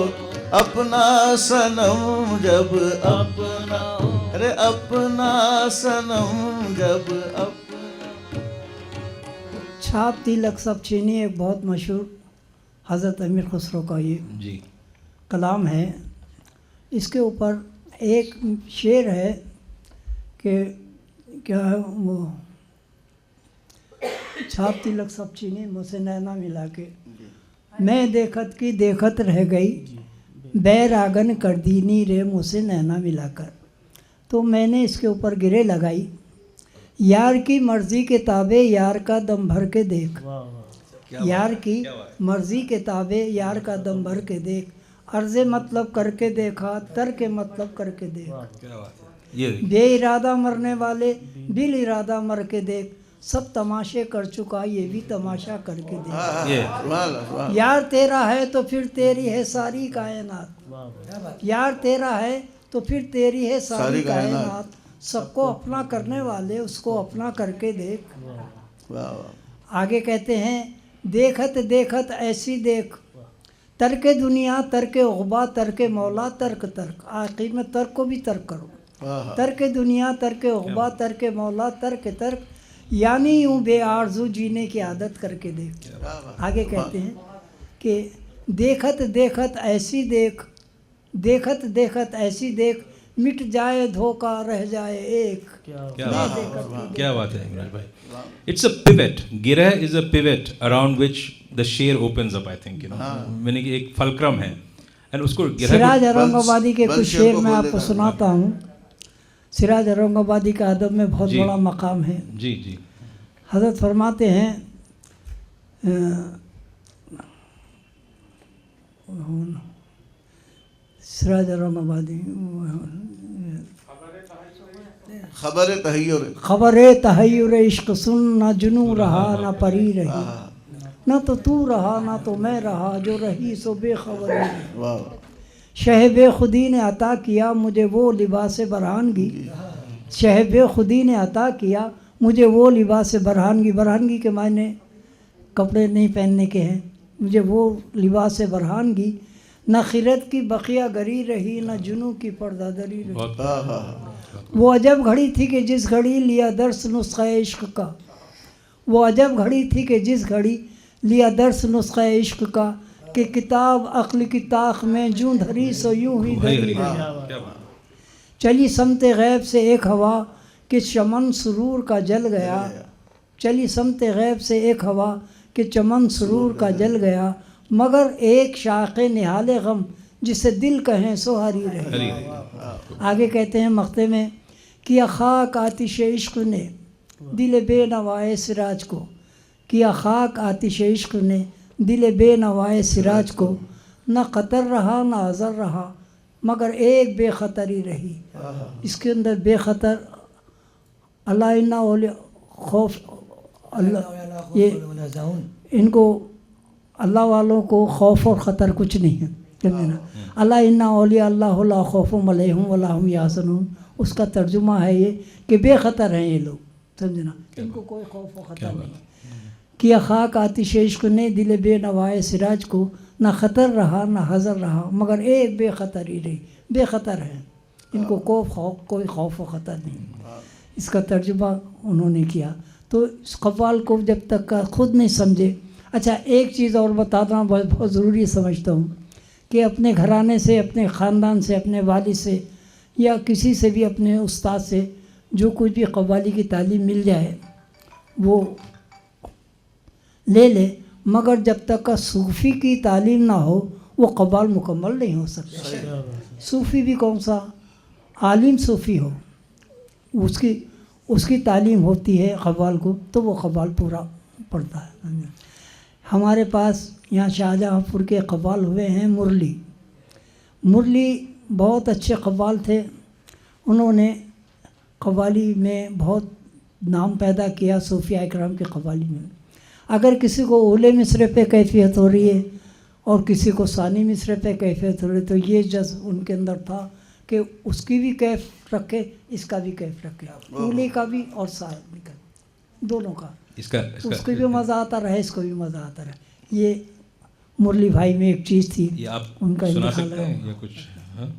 अपना सनम, जब अपना, अरे अपना सनम जब छाप तिलक सब चीनी एक बहुत मशहूर हज़रत अमीर खुसरो का ये जी। कलाम है। इसके ऊपर एक शेर है कि क्या है वो, छाप तिलक सब चीनी मुझसे नैना मिला के, मैं देखत की देखत रह गई, बैरागन कर दीनी रे मुझसे नैना मिलाकर। तो मैंने इसके ऊपर गिरे लगाई, यार की मर्ज़ी के ताबे यार का दम भर के देख, यार की मर्ज़ी के ताबे यार का दम भर के देख, अर्ज़े मतलब करके देखा तर्क मतलब करके देख, क्या बात है, ये बे इरादा मरने वाले बिल इरादा मर के देख, सब तमाशे कर चुका ये भी तमाशा करके देख, ये यार तेरा है तो फिर तेरी है सारी कायनात, यार तेरा है तो फिर तेरी है सारी कायनात, सबको अपना करने वाले उसको अपना करके देख। आगे कहते हैं, देखत देखत ऐसी देख, तर्क दुनिया तर्क उक़बा तर्क मौला तर्क तर्क, आखिर में तर्क को भी तर्क करो, तर्क दुनिया तर्क उक़बा तर्क मौला तर्क तर्क, यानी यूँ बेआरज़ू जीने की आदत करके देख। आगे कहते हैं कि देखत देखत ऐसी देख, देखत देखत ऐसी देख, मिट जाए धोखा रह जाए एक। क्या बात है इमरान भाई, इट्स अ पिवट, गिरह is a pivot around which the sher opens up, I think, you know, मैंने कि एक फलक्रम है, एंड उसको सिराज औरंगाबादी के कुछ शेर मैं आपको सुनाता हूँ। सिराज औरंगाबादी का अदब में बहुत बड़ा मकाम है। जी जी। हज़रत फरमाते हैं, सिराज औरंगाबादी खबर तहय्युर खबर तहय्युर इश्क सुन, ना जुनू रहा ना परी रही, ना तो तू रहा ना तो मैं रहा, जो रही सो बेखबर रही। वाह शह बेखुदी ने अता किया मुझे वो लिबास बरहानगी, शह बेखुदी ने अता किया मुझे वो लिबास बरहानगी, बरहानगी के मायने कपड़े नहीं पहनने के हैं, मुझे वो लिबास बरहानगी, न खिरत की बकिया गरी रही, न जुनू की पर्दादरी रही। वो अजब घड़ी थी कि जिस घड़ी लिया दर्स नुस्खा इश्क का, वो अजब घड़ी थी कि जिस घड़ी लिया दर्स नुस्खा इश्क का, कि किताब अक्ल की ताख में जूं धरी सो यूं ही धरी रही। क्या बात। चली समते गैब से एक हवा कि चमन सुरूर का जल गया, चली समते गैब से एक हवा कि चमन सुरूर का जल गया, मगर एक शाख निहाले गम जिसे दिल कहें सो हरी रहे। आगे कहते हैं मख्ते में, किया खाक आतिश इश्क ने दिल बेनवाए सिराज को, किया खाक आतिश इश्क ने दिल बेनवाए सिराज को, न ख़तर रहा न अज़र रहा मगर एक बेखतरी रही। इसके अंदर बेखतर अल्लाह इन्ना खौफ, अल्लाह ये इनको अल्लाह वालों को खौफ और ख़तर कुछ नहीं है, समझे ना। अल्लाह इन्ना औलिया अल्लाह ला खौफुम अलैहिम वला हुम याहज़नून, उसका तर्जुमा है ये कि बेखतर हैं ये लोग, समझे ना, इनको कोई खौफ और ख़तर नहीं। किया खाक आतिश इश्क ने दिल बेनवाए सिराज को, ना ख़तर रहा ना हज़र रहा मगर एक बेखतर ही रही, बेखतर है, इनको कोई खौफ व ख़तर नहीं। इसका तर्जुमा उन्होंने किया। तो इस कव्वाल को जब तक का खुद नहीं समझे। अच्छा, एक चीज़ और बताना बहुत ज़रूरी समझता हूँ कि अपने घराने से, अपने ख़ानदान से, अपने वालिद से या किसी से भी, अपने उस्ताद से जो कुछ भी कव्वाली की तालीम मिल जाए वो ले ले, मगर जब तक का सूफ़ी की तालीम ना हो वो कव्वाल मुकम्मल नहीं हो सकता। सूफ़ी भी कौन सा, आलिम सूफ़ी हो, उसकी तालीम होती है कव्वाल को, तो वो कव्वाल पूरा पड़ता है। हमारे पास यहाँ शाहजहाँपुर के कव्वाल हुए हैं मुरली बहुत अच्छे कव्वाल थे, उन्होंने कव्वाली में बहुत नाम पैदा किया सूफिया इकराम के कव्वाली में। अगर किसी को ओले मिसरे पे कैफियत हो रही है और किसी को सानी मिसरे पे कैफियत हो रही है, तो ये जज्ब उनके अंदर था कि उसकी भी कैफ रखे, इसका भी कैफ रखे, ओले का भी और सानी का, दोनों का। इसका उसको भी मज़ा आता रहे, इसको भी मज़ा आता रहे। ये मुरली भाई में एक चीज़ थी, ये आप उनका सुना इंतकाल सकते है। हैं या कुछ? हाँ?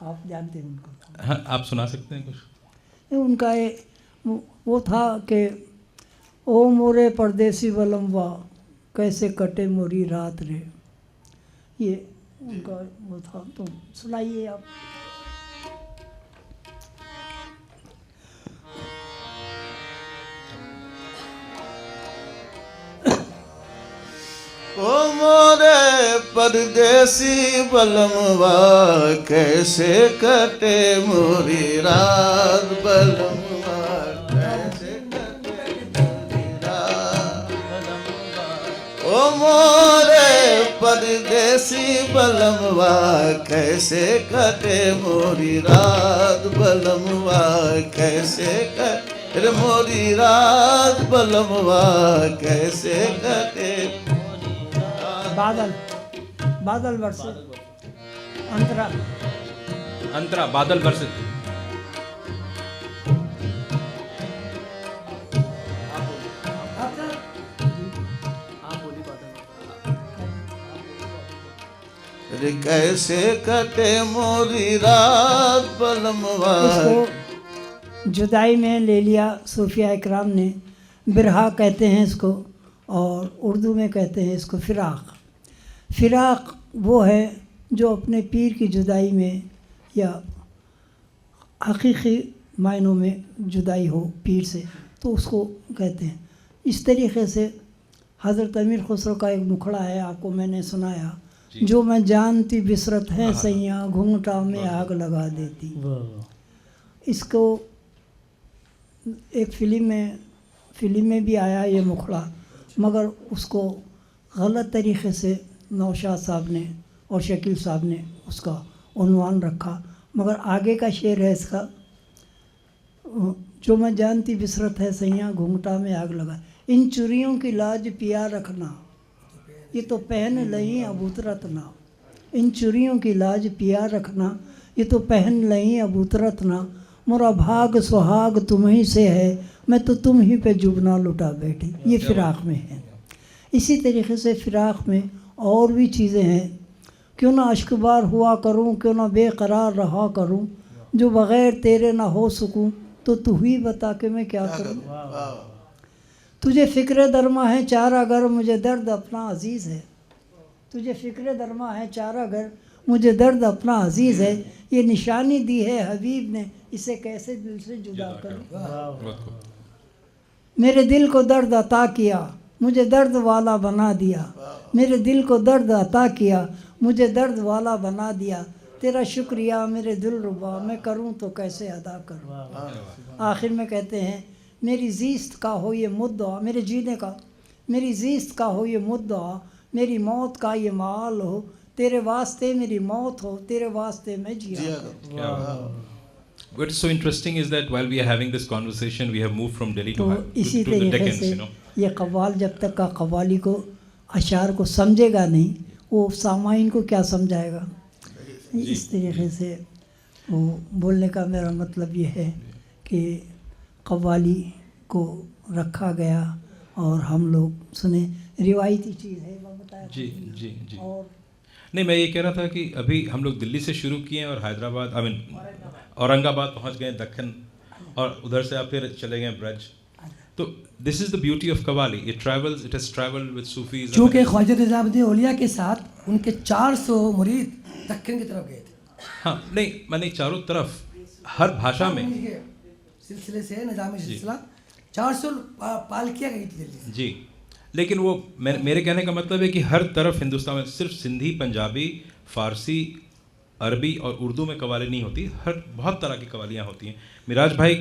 आप जानते हैं उनको? हाँ, आप सुना सकते हैं कुछ? उनका वो था कि ओ मोरे परदेसी बलमवा कैसे कटे मोरी रात रे, ये उनका वो था। तो सुनाइए आप। ओ मोरे परदेसी बलमवा कैसे कटे मोरी रात, बलमवा कैसे कटे मोरी रात। ओ मोरे परदेसी बलमवा कैसे कटे मोरी रात, बलमवा कैसे कटे मोरी रात, बलमवा कैसे कटे। बादल वर्षे अंतरा बादल वर्षे। कैसे कटे मोरी रात, बलमवा। इसको जुदाई में ले लिया सूफिया इकराम ने, बिरहा कहते हैं इसको, और उर्दू में कहते हैं इसको फ़िराक़। फ़िराक़ वो है जो अपने पीर की जुदाई में या हकीकी मायनों में जुदाई हो पीर से, तो उसको कहते हैं। इस तरीक़े से हज़रत अमीर खुसरो का एक मुखड़ा है, आपको मैंने सुनाया, जो मैं जानती बिसरत है सैया घूंघटा में आग लगा देती। इसको एक फ़िल्म में भी आया ये मुखड़ा, मगर उसको गलत तरीक़े से नौशाद साहब ने और शकील साहब ने उसका उन्वान रखा, मगर आगे का शेर है इसका, जो मैं जानती बिसरत है सैयाँ घूंघटा में आग लगा, इन चुरियों की लाज पिया रखना, ये तो पहन लहीं अब उतरत ना, इन चुरियों की लाज पिया रखना, ये तो पहन लहीं अब उतरत ना, मोरा भाग सुहाग तुम ही से है, मैं तो तुम ही पे जुबना लुटा बैठी। ये फिराक में है। इसी तरीके से फिराक में और भी चीज़ें हैं। क्यों ना अश्कबार हुआ करूं, क्यों ना बेकरार रहा करूं, जो बग़ैर तेरे ना हो सकूं, तो तू ही बता के मैं क्या करूं। तुझे फ़िक्र दरमा है चारा घर, मुझे दर्द अपना अजीज़ है, तुझे फ़िक्र दरमा है चारा घर, मुझे दर्द अपना अजीज़ है, ये निशानी दी है हबीब ने, इसे कैसे दिल से जुदा करूं। मेरे दिल को दर्द अता किया, मुझे दर्द वाला बना दिया, मेरे दिल को दर्द अता किया, मुझे दर्द वाला बना दिया, तेरा शुक्रिया मेरे दिल रुबा, मैं करूं तो कैसे अदा करूं। आखिर में कहते हैं मेरी ज़ीस्त का हो ये मुद्दा, मेरे जीने का, मेरी ज़ीस्त का हो ये मुद्दा, मेरी मौत का ये माल हो, तेरे वास्ते मेरी मौत हो, तेरे वास्ते मैं जिया। What is so interesting is that while we are having this conversation, we have moved from Delhi तो to इसी the तरीके Deccans, से you know. ये कव्वाल जब तक का कव्वाली को अशार को समझेगा नहीं, वो सामाइन को क्या समझाएगा। इस तरीके से वो बोलने का मेरा मतलब ये है कि कव्वाली को रखा गया और हम लोग सुने, रिवायती चीज़ है वो बताया। जी जी जी। और नहीं, मैं ये कह रहा था कि अभी हम लोग दिल्ली से शुरू किए और हैदराबाद, आई मीन औरंगाबाद पहुंच गए, दक्कन, और उधर से आप फिर चले गए ब्रज। तो this is the beauty of qawwali, it travels, it has travelled with Sufis. चूँकि ख्वाजा निज़ामुद्दीन औलिया के साथ उनके 400 मुरीद दक्कन की तरफ गए थे। हाँ, नहीं मैंने चारों तरफ हर भाषा में सिलसिले से निज़ामी सिलसिला 400 पालकियाँ गई थी दिल्ली से। जी, लेकिन वो मेरे कहने का मतलब है कि हर तरफ हिंदुस्तान में सिर्फ सिंधी, पंजाबी, फ़ारसी, अरबी और उर्दू में कव्वाली नहीं होती, हर बहुत तरह की कव्वालियाँ होती हैं। मिराज भाई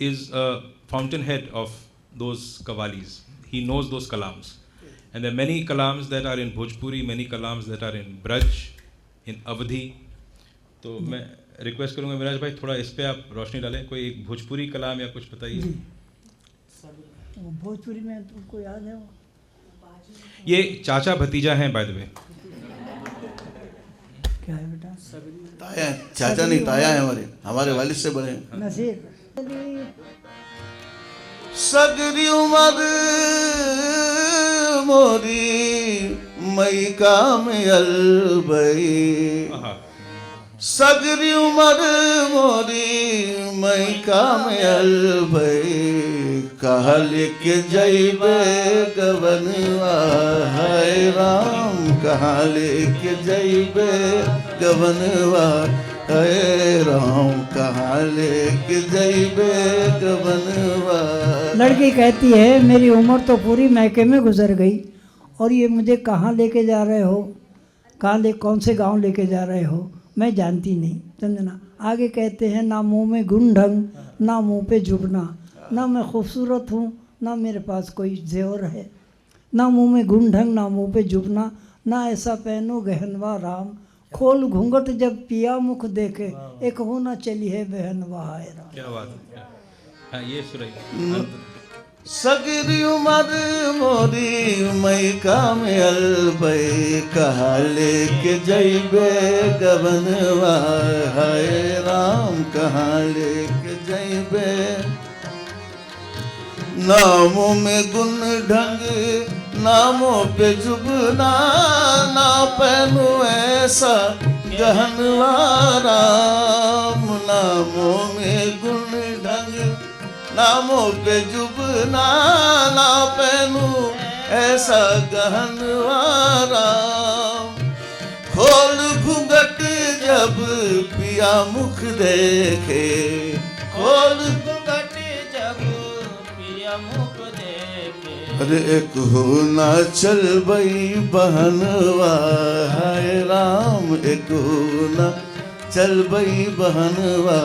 is a fountainhead of those qawwalis, he knows those kalams, and there many kalams that are in Bhojpuri, many kalams that are in Braj, in Awadhi. तो मैं रिक्वेस्ट करूँगा मिराज भाई थोड़ा इस पर आप रोशनी डालें, कोई एक भोजपुरी कलाम या कुछ बताइए। वो भोजपुरी में तुमको याद है वो? ये चाचा भतीजा हैं बाय द वे। क्या है बेटा? ताया, चाचा नहीं ताया है हमारे वालिद से बड़े हैं। नसीर सगरी उमर मोरी मई काम अलबई, सगरी उमर मोरी मई काम अलबई, कहा लेके जइबे गवनवा है राम, कहा लेके जइबे गवनवा है राम, कहा लेके जइबे गवनवा। लड़की कहती है मेरी उम्र तो पूरी मैके में गुजर गई और ये मुझे कहाँ लेके जा रहे हो, कौन से गांव लेके जा रहे हो, मैं जानती नहीं, समझना। आगे कहते हैं ना मुंह में गुंढंग, ना मुंह पे जुबना, ना मैं खूबसूरत हूँ, ना मेरे पास कोई जेवर है, ना मुंह में गुंढंग, ना मुंह पे जुबना, ना ऐसा पहनो गहनवा राम, खोल घूंघट जब पिया मुख देखे, एक होना चली है बहनवा है राम। क्या बात है। हाँ, ये सुनाइए। सगरी उमर मोरी मई काम अलबई, कहा लेके जइबे गवनवा है राम, कहा लेके जइबे। नामों में गुण ढंग, नामों पे जुबना, ना पहनू ऐसा गहनवा राम, नामों में गुण ढंग, नामों पे जुबना, ना पहनू ऐसा गहनवा राम, खोल घूंघट जब पिया मुख देखे, खोल घूंघट जब पिया मुख देखे, अरे एक हो ना चल बई बहनवा है राम, एक हो ना चल बई बहनवा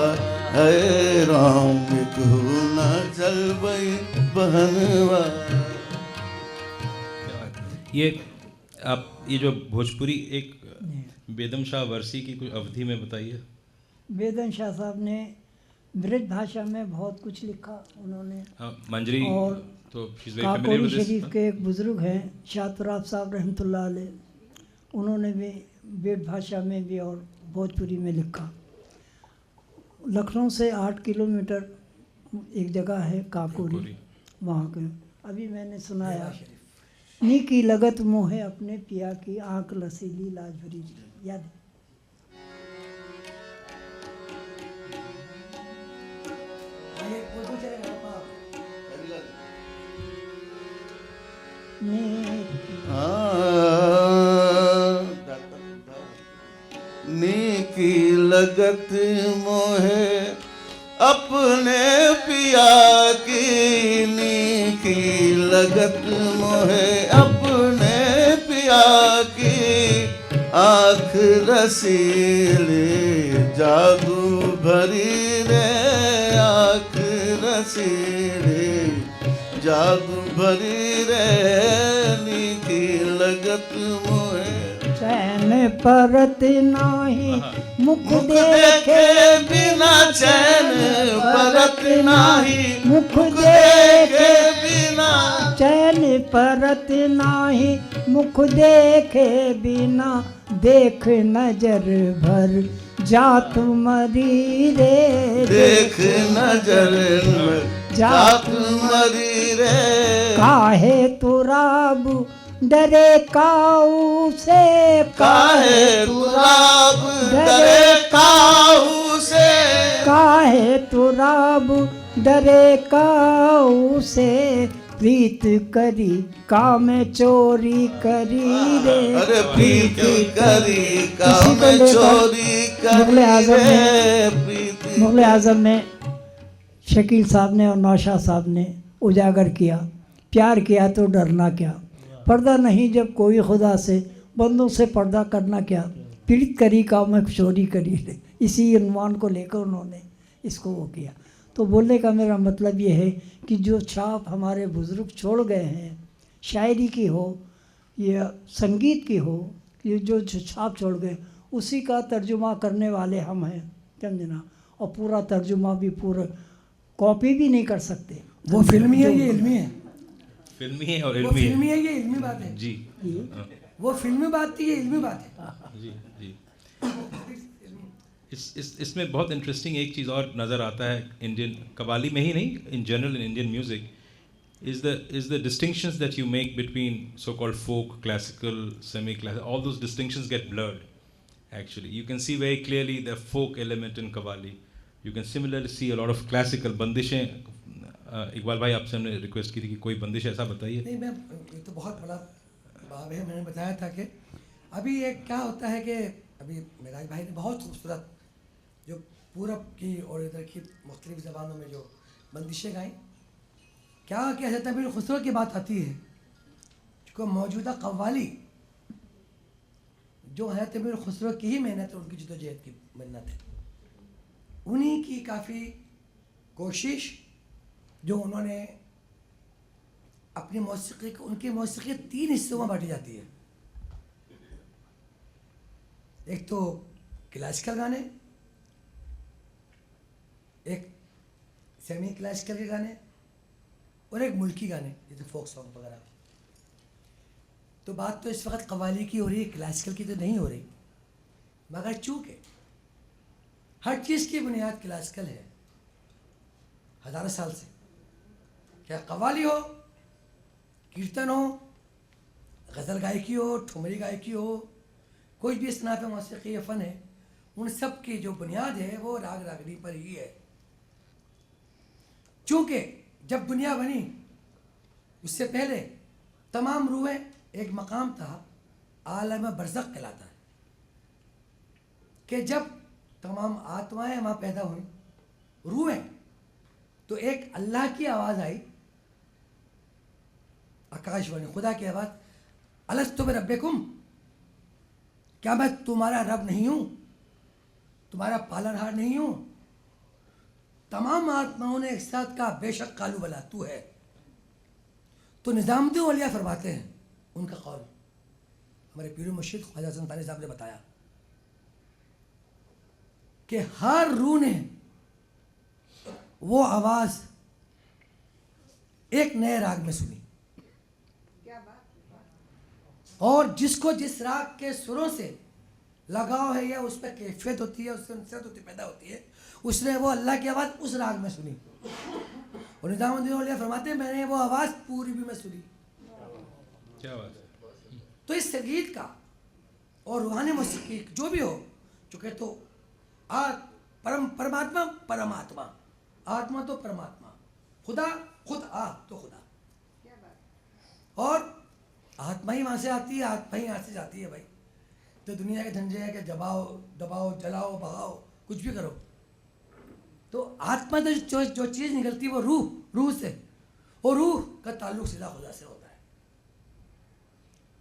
है राम, एक हो ना चल बई बहनवा। ये आप ये जो भोजपुरी एक बेदम शाह वर्सी की कुछ अवधि में बताइए। बेदन शाह साहब ने ब्रज भाषा में बहुत कुछ लिखा उन्होंने। मंजरी और तो she's very familiar Kakori with this, Sharif huh? के एक बुज़ुर्ग हैं शातुराब साहब रहमतुल्लाह अलैह, उन्होंने भी ब्रज भाषा में भी और भोजपुरी में लिखा। लखनऊ से 8 किलोमीटर एक जगह है काकोरी, काकोरी। वहाँ के अभी मैंने सुनाया, नी की लगत मोहे अपने पिया की आँख लसीली लाज भरी, याद है? ये वो चलेगा पापा। नीकी लगत मोहे अपने पिया की, नीकी लगत मोहे अपने पिया की आँख रसीली जादू भरी रे, आँख रसीली जादू भरी रे, नीकी लगत मोहे चैन परत नाही मुख देखे बिना चैन परत नाही, मुख देखे बिना चैन परत नाही मुख देखे बिना, देख नजर भर जात मरी रे, देख नजर जात मरी रे, काहे तुराब डरे काऊ से, काहे तुराब डरे काहू से, काहे तुराब डरे काऊ से, प्रीत करी काम चोरी करी रे, अरे प्रीत करी काम चोरी मुगल आजम करी ने, रे, प्रीत मुगल आजम ने शकील साहब ने और नौशाद साहब ने उजागर किया, प्यार किया तो डरना क्या, पर्दा नहीं जब कोई खुदा से, बंदों से पर्दा करना क्या, पीड़ित करी काम चोरी करी रे, इसी उन्वान को लेकर उन्होंने इसको वो किया। तो बोलने का मेरा मतलब ये है कि जो छाप हमारे बुज़ुर्ग छोड़ गए हैं, शायरी की हो या संगीत की हो, ये जो छाप छोड़ गए उसी का तर्जुमा करने वाले हम हैं, समझे ना। और पूरा तर्जुमा भी पूरा कॉपी भी नहीं कर सकते। वो फिल्मी है, ये इल्मी है। फिल्मी है और वो इल्मी फिल्मी है। है, ये इल्मी बात है। जी हाँ, वो फिल्मी बात थी, ये इल्मी बात है। जी जी। इसमें बहुत इंटरेस्टिंग एक चीज़ और नज़र आता है इंडियन कव्वाली में ही नहीं, in general in Indian music, is the distinctions that you make between so-called folk, classical, semi-classical. All those distinctions get blurred. Actually, you can see very clearly the folk element in Qawwali. You can similarly see a lot of classical बंदिशें। इकबाल भाई आपसे हमने request की थी कि कोई बंदिश ऐसा बताइए। नहीं, मैं ये तो बहुत बड़ा बाब है। मैंने बताया था कि अभी एक क्या होता है कि अभी मेराज भाई ने बहुत खूबसूरत जो पूरब की और इधर की मुख्तलिफ ज़बानों में जो बंदिशें गाई, क्या हज़रत अमीर खुसरो की बात आती है, क्योंकि मौजूदा कव्वाली जो हज़रत अमीर खुसरो की ही मेहनत है, उनकी जदोजहद की मेहनत है, उन्हीं की काफ़ी कोशिश जो उन्होंने अपनी मौसीकी को, उनकी मौसीकी 3 हिस्सों में बांटी जाती है। एक तो क्लासिकल गाने, एक सेमी क्लासिकल के गाने और एक मुल्की गाने जैसे फोक सॉन्ग वगैरह। तो बात तो इस वक्त कव्वाली की हो रही है, क्लासिकल की तो नहीं हो रही, मगर चूँकि हर चीज़ की बुनियाद क्लासिकल है हज़ारों साल से, क्या कव्वाली हो, कीर्तन हो, गज़ल गायकी हो, ठुमरी गायकी हो, कोई भी इसनाफ़ मौसीकी या फ़न है, उन सब की जो बुनियाद है वो राग रागनी पर ही है। चूँकि जब दुनिया बनी उससे पहले तमाम रूहें, एक मकाम था आलम बरज़ख कहलाता है, कि जब तमाम आत्माएं वहाँ पैदा हुई, रूहें, तो एक अल्लाह की आवाज़ आई, आकाशवाणी, खुदा की आवाज़, अलस्तु बिरब्बिकुम, क्या मैं तुम्हारा रब नहीं हूँ, तुम्हारा पालनहार नहीं हूँ? तमाम आत्माओं ने एक साथ कहा, बेशक कालू बला तू है। तो निज़ामुद्दीन औलिया फरमाते हैं, उनका कौल हमारे पीर मुर्शिद ख्वाजा हसन थानी साहब ने बताया कि हर रूह ने वो आवाज़ एक नए राग में सुनी, और जिसको जिस राग के सुरों से लगाव है या उस पर कैफियत होती है, उससे उनसे पैदा होती है, उसने वो अल्लाह की आवाज़ उस राग में सुनी। और निज़ामुद्दीन औलिया फरमाते हैं मैंने वो आवाज़ पूरी भी में सुनी। क्या बात है। तो इस संगीत का और रूहानी मौसीकी जो भी हो, चूँकि तो परमात्मा परमात्मा, आत्मा तो परमात्मा, खुदा खुद तो खुदा, और आत्मा ही वहाँ से आती है, आत्मा ही यहाँ से जाती है भाई। तो दुनिया के झंझे है कि जबाओ दबाओ जलाओ बहाओ कुछ भी करो, तो आत्मा तो जो चीज़ निकलती है वो रूह से, और रूह का ताल्लुक सीधा खुदा से होता है।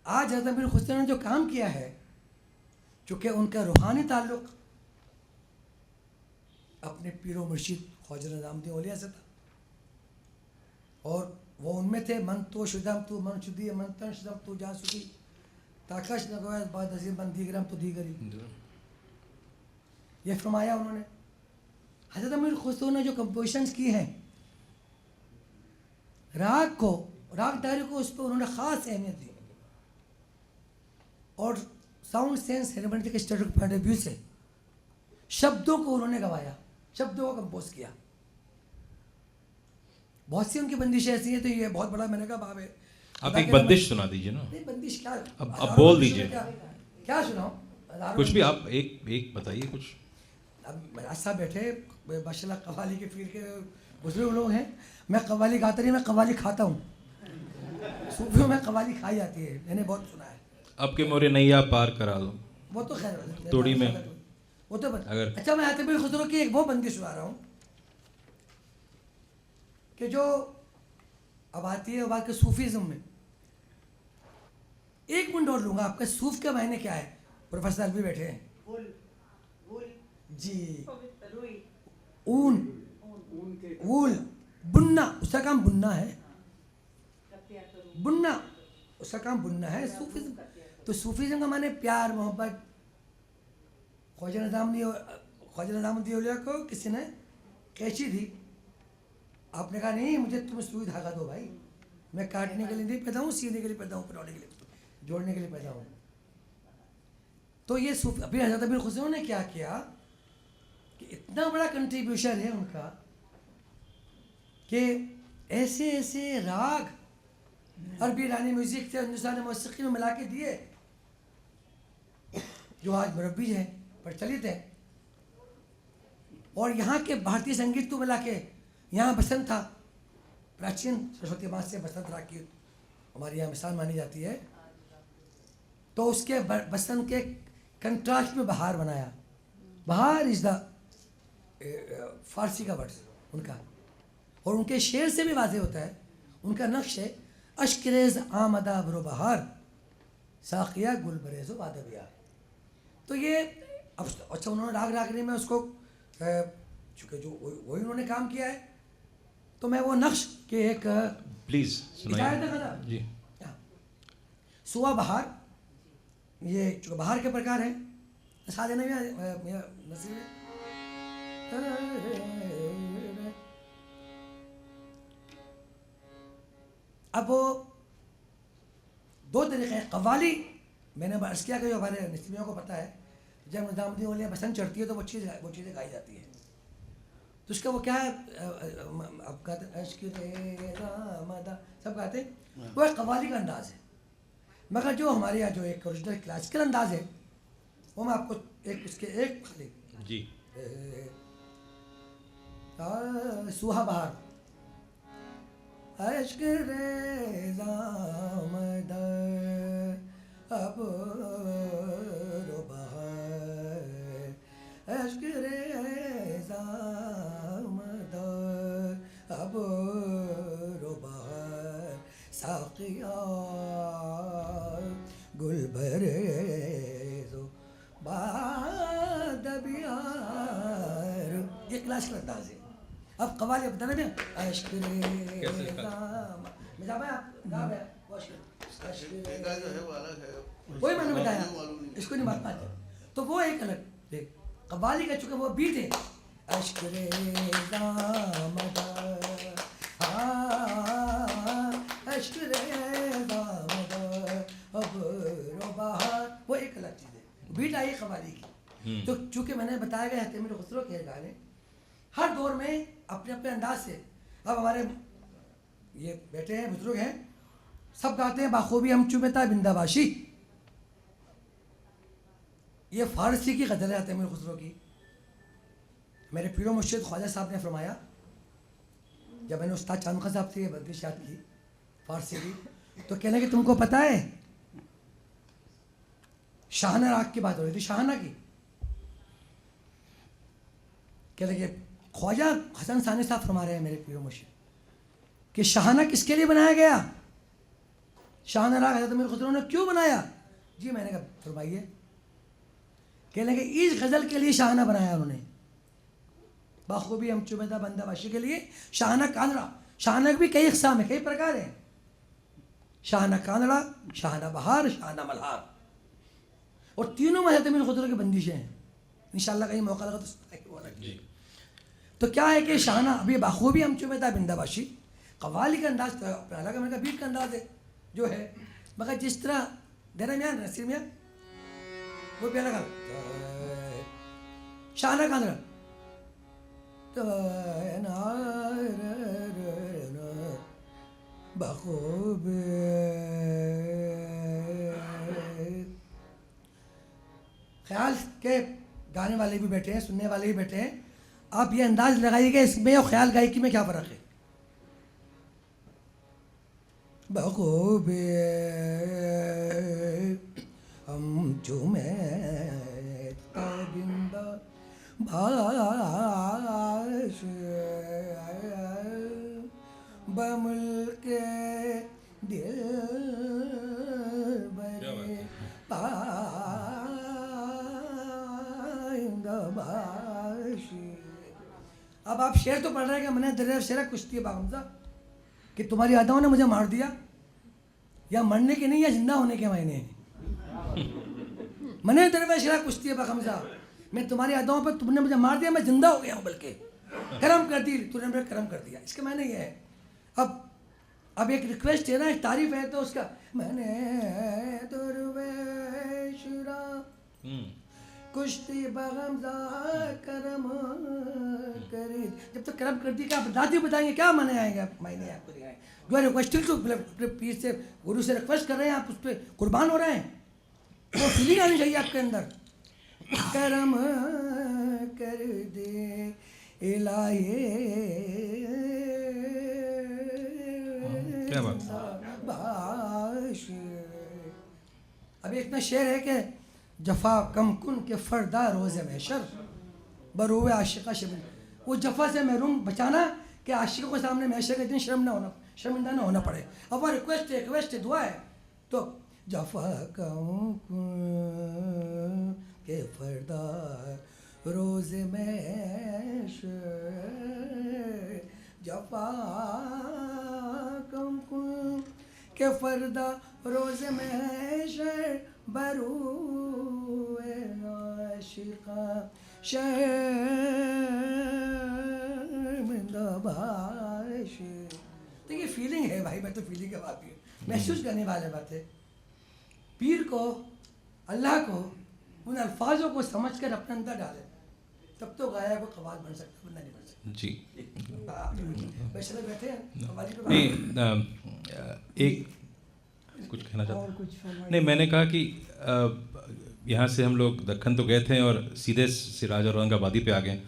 आज हज़रत अमीर खुसरो ने जो काम किया है, चूँकि उनका रूहानी ताल्लुक अपने पीरो मुर्शिद ख्वाजा निज़ामुद्दीन औलिया से था, और वो उनमें थे मन तो शुदम तू मन शुदी मन तन शुदम तू जा सुखी ताकश लगवाए बाद अजीम मन दीगरम तो दीगरी, ये फरमाया उन्होंने। हज़रत अमीर खुसरो ने जो कंपोजिशंस की हैं, रागदारी को उस पर उन्होंने ख़ास अहमियत दी, और sound sense hermeneutic study point of view से शब्दों को उन्होंने गवाया, शब्दों को कंपोज किया। बहुत सी उनकी बंदिशें ऐसी हैं, तो ये बहुत बड़ा मैंने कहा बाब है। आप एक बंदिश सुना दीजिए ना। नहीं बंदिश क्या, अब बोल दीजिए। क्या सुनाऊं? कुछ भी आप एक बताइए कुछ। अब महाराज साहब बैठे माशाल्लाह कव्वाली के फील्ड के बुजुर्ग लोग हैं, मैं कव्वाली गाता नहीं, मैं कव्वाली खाता हूँ। सूफियों में कव्वाली खाई जाती है, मैंने बहुत सुना है। अब के मोरे नैया पार करा दो, वो तो खैर तोड़ी में वो तो अगर अच्छा, मैं हज़रत अमीर खुसरो की एक वो बंदिश सुना रहा हूँ कि जो अब आती है बात के सूफीज़म में। एक मिनट और लूँगा आपका। सूफ के मायने क्या है? प्रोफेसर भी बैठे हैं जी। ऊल बुनना, उसका काम बुनना है, बुनना उसका काम बुनना है। सूफीज़म, तो सूफीज़म का माने प्यार मोहब्बत। ख्वाजा निज़ामुद्दीन औलिया को किसी ने कैची दी, आपने कहा नहीं मुझे तुम सुई धागा दो भाई, मैं काटने के लिए नहीं पैदा हूँ, सीने के लिए पैदा हूँ, पटौने के लिए, जोड़ने के लिए पैदा हूँ। तो ये सूफी अभी हज़रत अमीर खुसरो ने क्या किया कि इतना बड़ा कंट्रीब्यूशन है उनका कि ऐसे ऐसे राग अरबी ईरानी म्यूज़िक से हिंदुस्तानी मौसीकी में मिला के दिए जो आज मुरब्बी हैं, प्रचलित है। और यहाँ के भारतीय संगीत को मिला के, यहाँ बसंत था, प्राचीन सरस्वती मास से बसंत राग की हमारी यहाँ मिसाल मानी जाती है, तो उसके बसंत के कंट्रास्ट में बहार बनाया। बहार इज़ द फारसी का वर्ड उनका, और उनके शेर से भी वाज़ेह होता है। उनका नक्श है अश्करेज आमदा बरो बहार साकिया गुल बरेज़ो वादबिया। तो ये अब अच्छा उन्होंने राग रागनी में उसको चूँकि जो वही उन्होंने काम किया है, तो मैं वो नक्श के एक प्लीज सुनाइए जी। सुआ बहार, ये चूँकि बहार के प्रकार हैं, साथ देना भी नसीब है। अब वो दो तरीके हैं। कव्वाली मैंने अर्ज़ किया कि जो हमारे नसीबियों को पता है, जब निज़ामुद्दीन औलिया बसंत चढ़ती है तो वो चीज़ें गाई जाती हैं। तो उसका वो क्या है, अब कहते सब गाते हैं, वो एक कव्वाली का अंदाज़ है। मगर जो हमारे यहाँ जो एक ओरिजिनल क्लासिकल अंदाज़ है, वो मैं आपको एक उसके एक खाली जी। सुहा बहार अश्क रेज़ा मद अब रो बहार, अश्क रेज़ा मद अब रो बहार साक़िया गुल बरेज़ो बादबियार। ये क्लासिकल अंदाज़ है। अब कव्वाली बताना मैं अश्क वही मैंने बताया, इसको नहीं बात पाते। तो वो एक अलग कव्वाली का, चूँकि वो बीट है, अश्क रेज़ा मदद, अश्क रेज़ा मदद, अब रो बहार, वो एक अलग चीज़ है। बीट आई कव्वाली की। तो चूंकि मैंने बताया गया है तमीर खुसरो के गाने हर दौर में अपने अपने अंदाज से, अब हमारे ये बैठे हैं बुजुर्ग हैं, सब गाते हैं बाखूबी हम चुमेता बिंदाबाशी। ये फारसी की गज़ल है तमीर खुसरो की। मेरे पीरो मुर्शिद ख्वाजा साहब ने फरमाया, जब मैंने उस्ताद चांद खां साहब से ये बंदिश याद की फारसी की, तो कहने कि तुमको पता है शाहना राग की बात हो रही थी, शाहना की। कह लगे ख्वाजा हसन सानी साहब फरमा रहे हैं मेरे पीरो मुर्शिद कि शाहना किसके लिए बनाया गया, शाहना राग हज़रत अमीर खुसरो ने क्यों बनाया। जी मैंने कहा फरमाइए। कह लगे इस गज़ल के लिए शाहना बनाया उन्होंने, बाखूबी हम चुमेदा बंदाबाशी के लिए। शाहना कांदड़ा, शाहना भी कई इक़साम है, कई प्रकार हैं, शाहना कांदड़ा, शाहना बहार, शाहना मल्हार, और तीनों में हज़रत अमीर खुसरो की बंदिशें हैं। इंशाअल्लाह कहीं मौका लगा तो क्या है कि शाहना अभी बाखूबी हम चुमेदा बिंदाबाशी कव्वाली का अंदाज तो अपना अलग है, बीट का अंदाज है जो है, मगर जिस तरह देना मियाँ नसीर मियाँ वो भी अलग है। शाहना कांदड़ा बाखूबी ख्याल के गाने वाले भी बैठे हैं, सुनने वाले भी बैठे हैं। आप ये अंदाज लगाइएगा इसमें और ख्याल गायकी में क्या फ़र्क है। बखूबी हम चुमेता बिंदाबाश बमुल्के दिल बरे अब आप शेर तो पढ़ रहे हैं कि मैंने दरिया शेरा कुश्ती बागमजा कि तुम्हारी अदाओं ने मुझे मार दिया, या मरने के नहीं या जिंदा होने के मायने हैं। मैंने दरिया शेरा कुश्ती बागमजा, मैं तुम्हारी अदाओं पर तुमने मुझे मार दिया, मैं जिंदा हो गया हूँ, बल्कि करम कर दी, तूने मुझे करम कर दिया, इसके मायने ये है। अब एक रिक्वेस्ट है ना, एक तारीफ है, तो उसका मैंने दुर्वेशरा कुश्ती बगमजा करम कर, जब तक करम कर दी क्या दादी बताएंगे, क्या माने आएंगे मायने आपको दिखाएं। जो है रिक्वेस्टिंग टू अपने पीर से गुरु से रिक्वेस्ट कर रहे हैं, आप उस पर कुर्बान हो रहे हैं, वो फीलिंग आनी चाहिए आपके अंदर। करम कर दे इलाही, क्या बात। अब इतना शेर है कि जफ़ा कम कुन के फरदा रोज़े महशर बरूए आशिका शबिन, वो जफ़ा से महरूम बचाना कि आशिकों के सामने महशर के दिन शर्मिंदा ना होना पड़े। अब वो रिक्वेस्ट है, दुआ है। तो जफ़ा कम कुन के फरदा रोज़े महशर, जफ़ा कम कुन के फरदा रोज़े महशर बरूए आशिका शर्मिंदाबाश। तो ये फीलिंग है भाई, मैं तो फीलिंग के बात महसूस करने वाले बात है। पीर को, अल्लाह को उन अल्फाजों को समझ कर अपने अंदर डाले, तब तो गाया को कवाल बन सकता, वरना नहीं बन सकता। जी वैसे बैठे हैं कवाली पे नहीं, एक कुछ कहना चाहता हूँ। नहीं, मैंने कहा कि यहाँ से हम लोग दक्खन तो गए थे और सीधे सिराज और औरंगाबादी पे आ गए।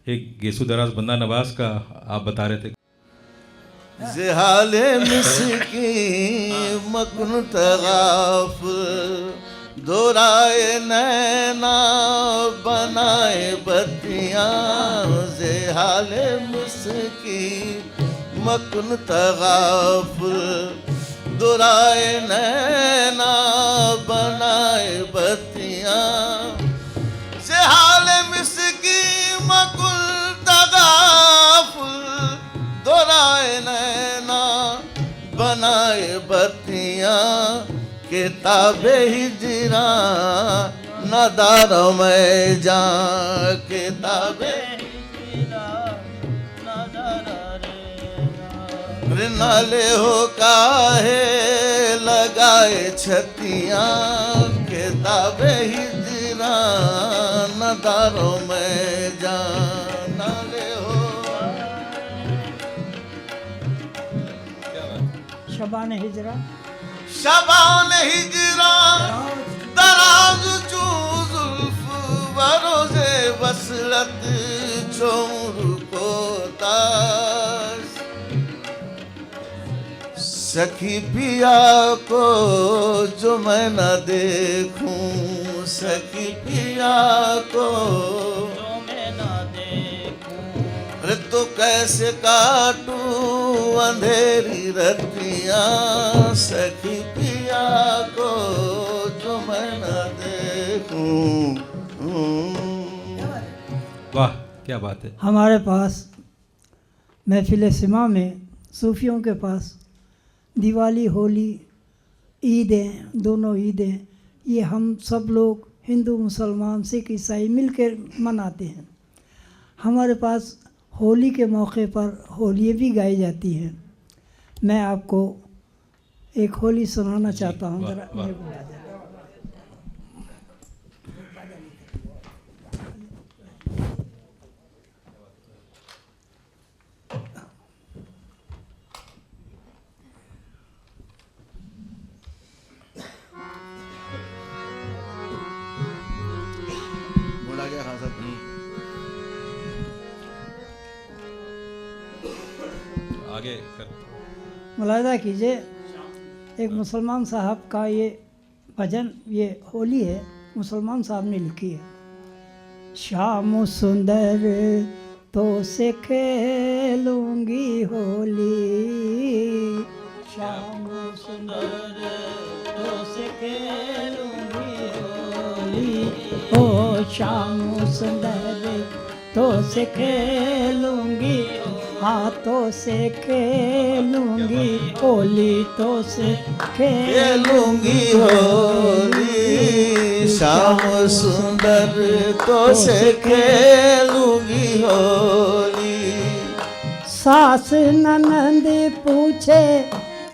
एक गेसू दराज बंदा नवाज का आप बता रहे थे। ज़हाले मिस्की मकुन तगाफुल दोराए नैना बनाए बत्तियाँ, ज़हाले मिस्की मकुन तगाफुल दोराए नैना बनाए बत्तियाँ, ज़हाले मिस्की मकुन तगाफुल दोराए नैना बनाए बत्तियाँ, किताबे हिजरा नदार में जा, किताबे नाले हो काहे लगाए छतियां के दावे हिजरा नदारों में जान नाले हो। शबान हिजरा शबान हिजरा दराज चू जुल्फ बरोज़े वसलत चोर को ताश सखी पिया को जो मैं न देखूं सखी पिया को जो मैं न देखूं अरे तो कैसे काटूं अंधेरी रतियां सखी पिया को जो मैं न देखूं। वाह क्या बात है। हमारे पास महफिल सिमा में सूफियों के पास दिवाली होली ईदें दोनों ईदें ये हम सब लोग हिंदू मुसलमान सिख ईसाई मिलकर मनाते हैं। हमारे पास होली के मौके पर होली भी गाई जाती हैं। मैं आपको एक होली सुनाना चाहता हूँ। वाह, जरा वाह। मेरे को बुला देना। घोड़ा गया खान साहब। आगे कर। मुलाहिदा कीजिए एक मुसलमान साहब का ये भजन ये होली है मुसलमान साहब ने लिखी है। शाम सुंदर तो से खेलूंगी होली शाम सुंदर तो से खेलूंगी होली ओ शाम सुंदर तो से खेलूंगी हाथों से खेलूंगी होली तो से खेलूंगी होली शाम सुंदर तो से खेलूंगी होली। सास ननंद पूछे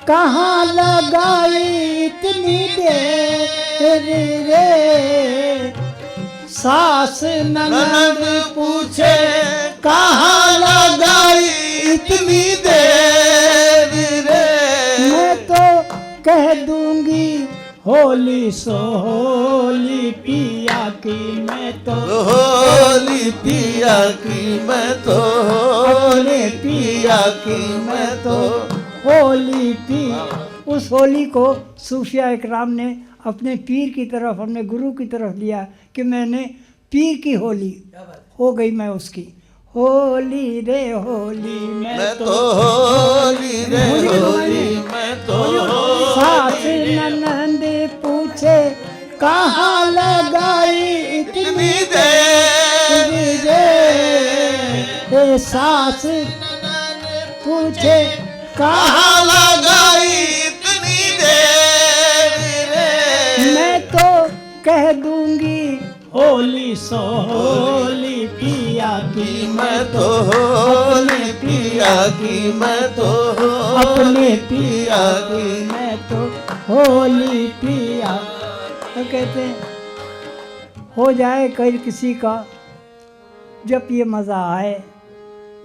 कहाँ लगाई इतनी देर रे सास ननंद पूछे कहाँ लगाई इतनी देर रे मैं तो कह दूंगी होली सो होली पिया की मैं तो होली पिया की मैं तो होली पिया की मैं तो होली पी उस होली को सूफिया इकराम ने अपने पीर की तरफ अपने गुरु की तरफ लिया कि मैंने पीर की होली हो गई मैं उसकी होली रे होली मैं तो होली रे होली मैं तो सास ननंद पूछे कहाँ लगाई इतनी देर रे सास पूछे कहाँ लगाई इतनी देर रे मैं तो कह दूंगी होली सो होली पिया की मैं तो होली पिया की मैं तो अपने पिया की मैं तो होली पिया तो कहते हैं हो जाए कहीं किसी का जब ये मज़ा आए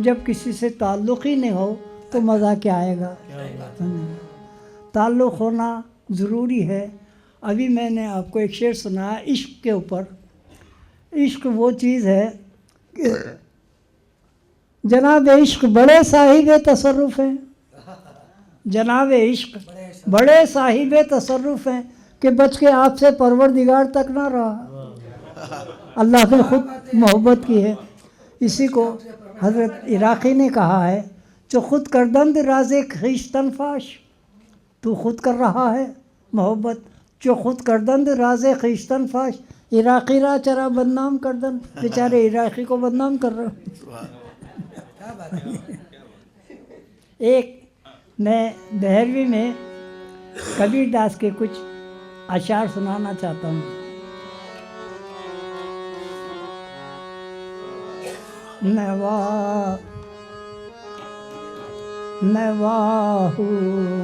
जब किसी से ताल्लुक़ ही नहीं हो तो मज़ा क्या आएगा। ताल्लुक़ होना ज़रूरी है। अभी मैंने आपको एक शेर सुनाया इश्क के ऊपर। इश्क वो चीज़ है कि जनाब इश्क बड़े साहिब तसर्रुफ़ हैं जनाब इश्क बड़े साहिब तसर्रुफ़ हैं कि बच के आपसे परवरदिगार तक ना रहा। अल्लाह ने खुद मोहब्बत की है। इसी को हज़रत इराक़ी ने कहा है जो ख़ुद करदंद राज़े ख़ीश्तन फाश तू ख़ुद कर रहा है मोहब्बत जो ख़ुद करदंद राज़े ख़ीश्तन फाश इराक़ी रा चरा बदनाम करदन बेचारे इराक़ी को बदनाम कर रहे एक मैं बहरवी में कबीर दास के कुछ अशार सुनाना चाहता हूँ। नवा मैं वाहू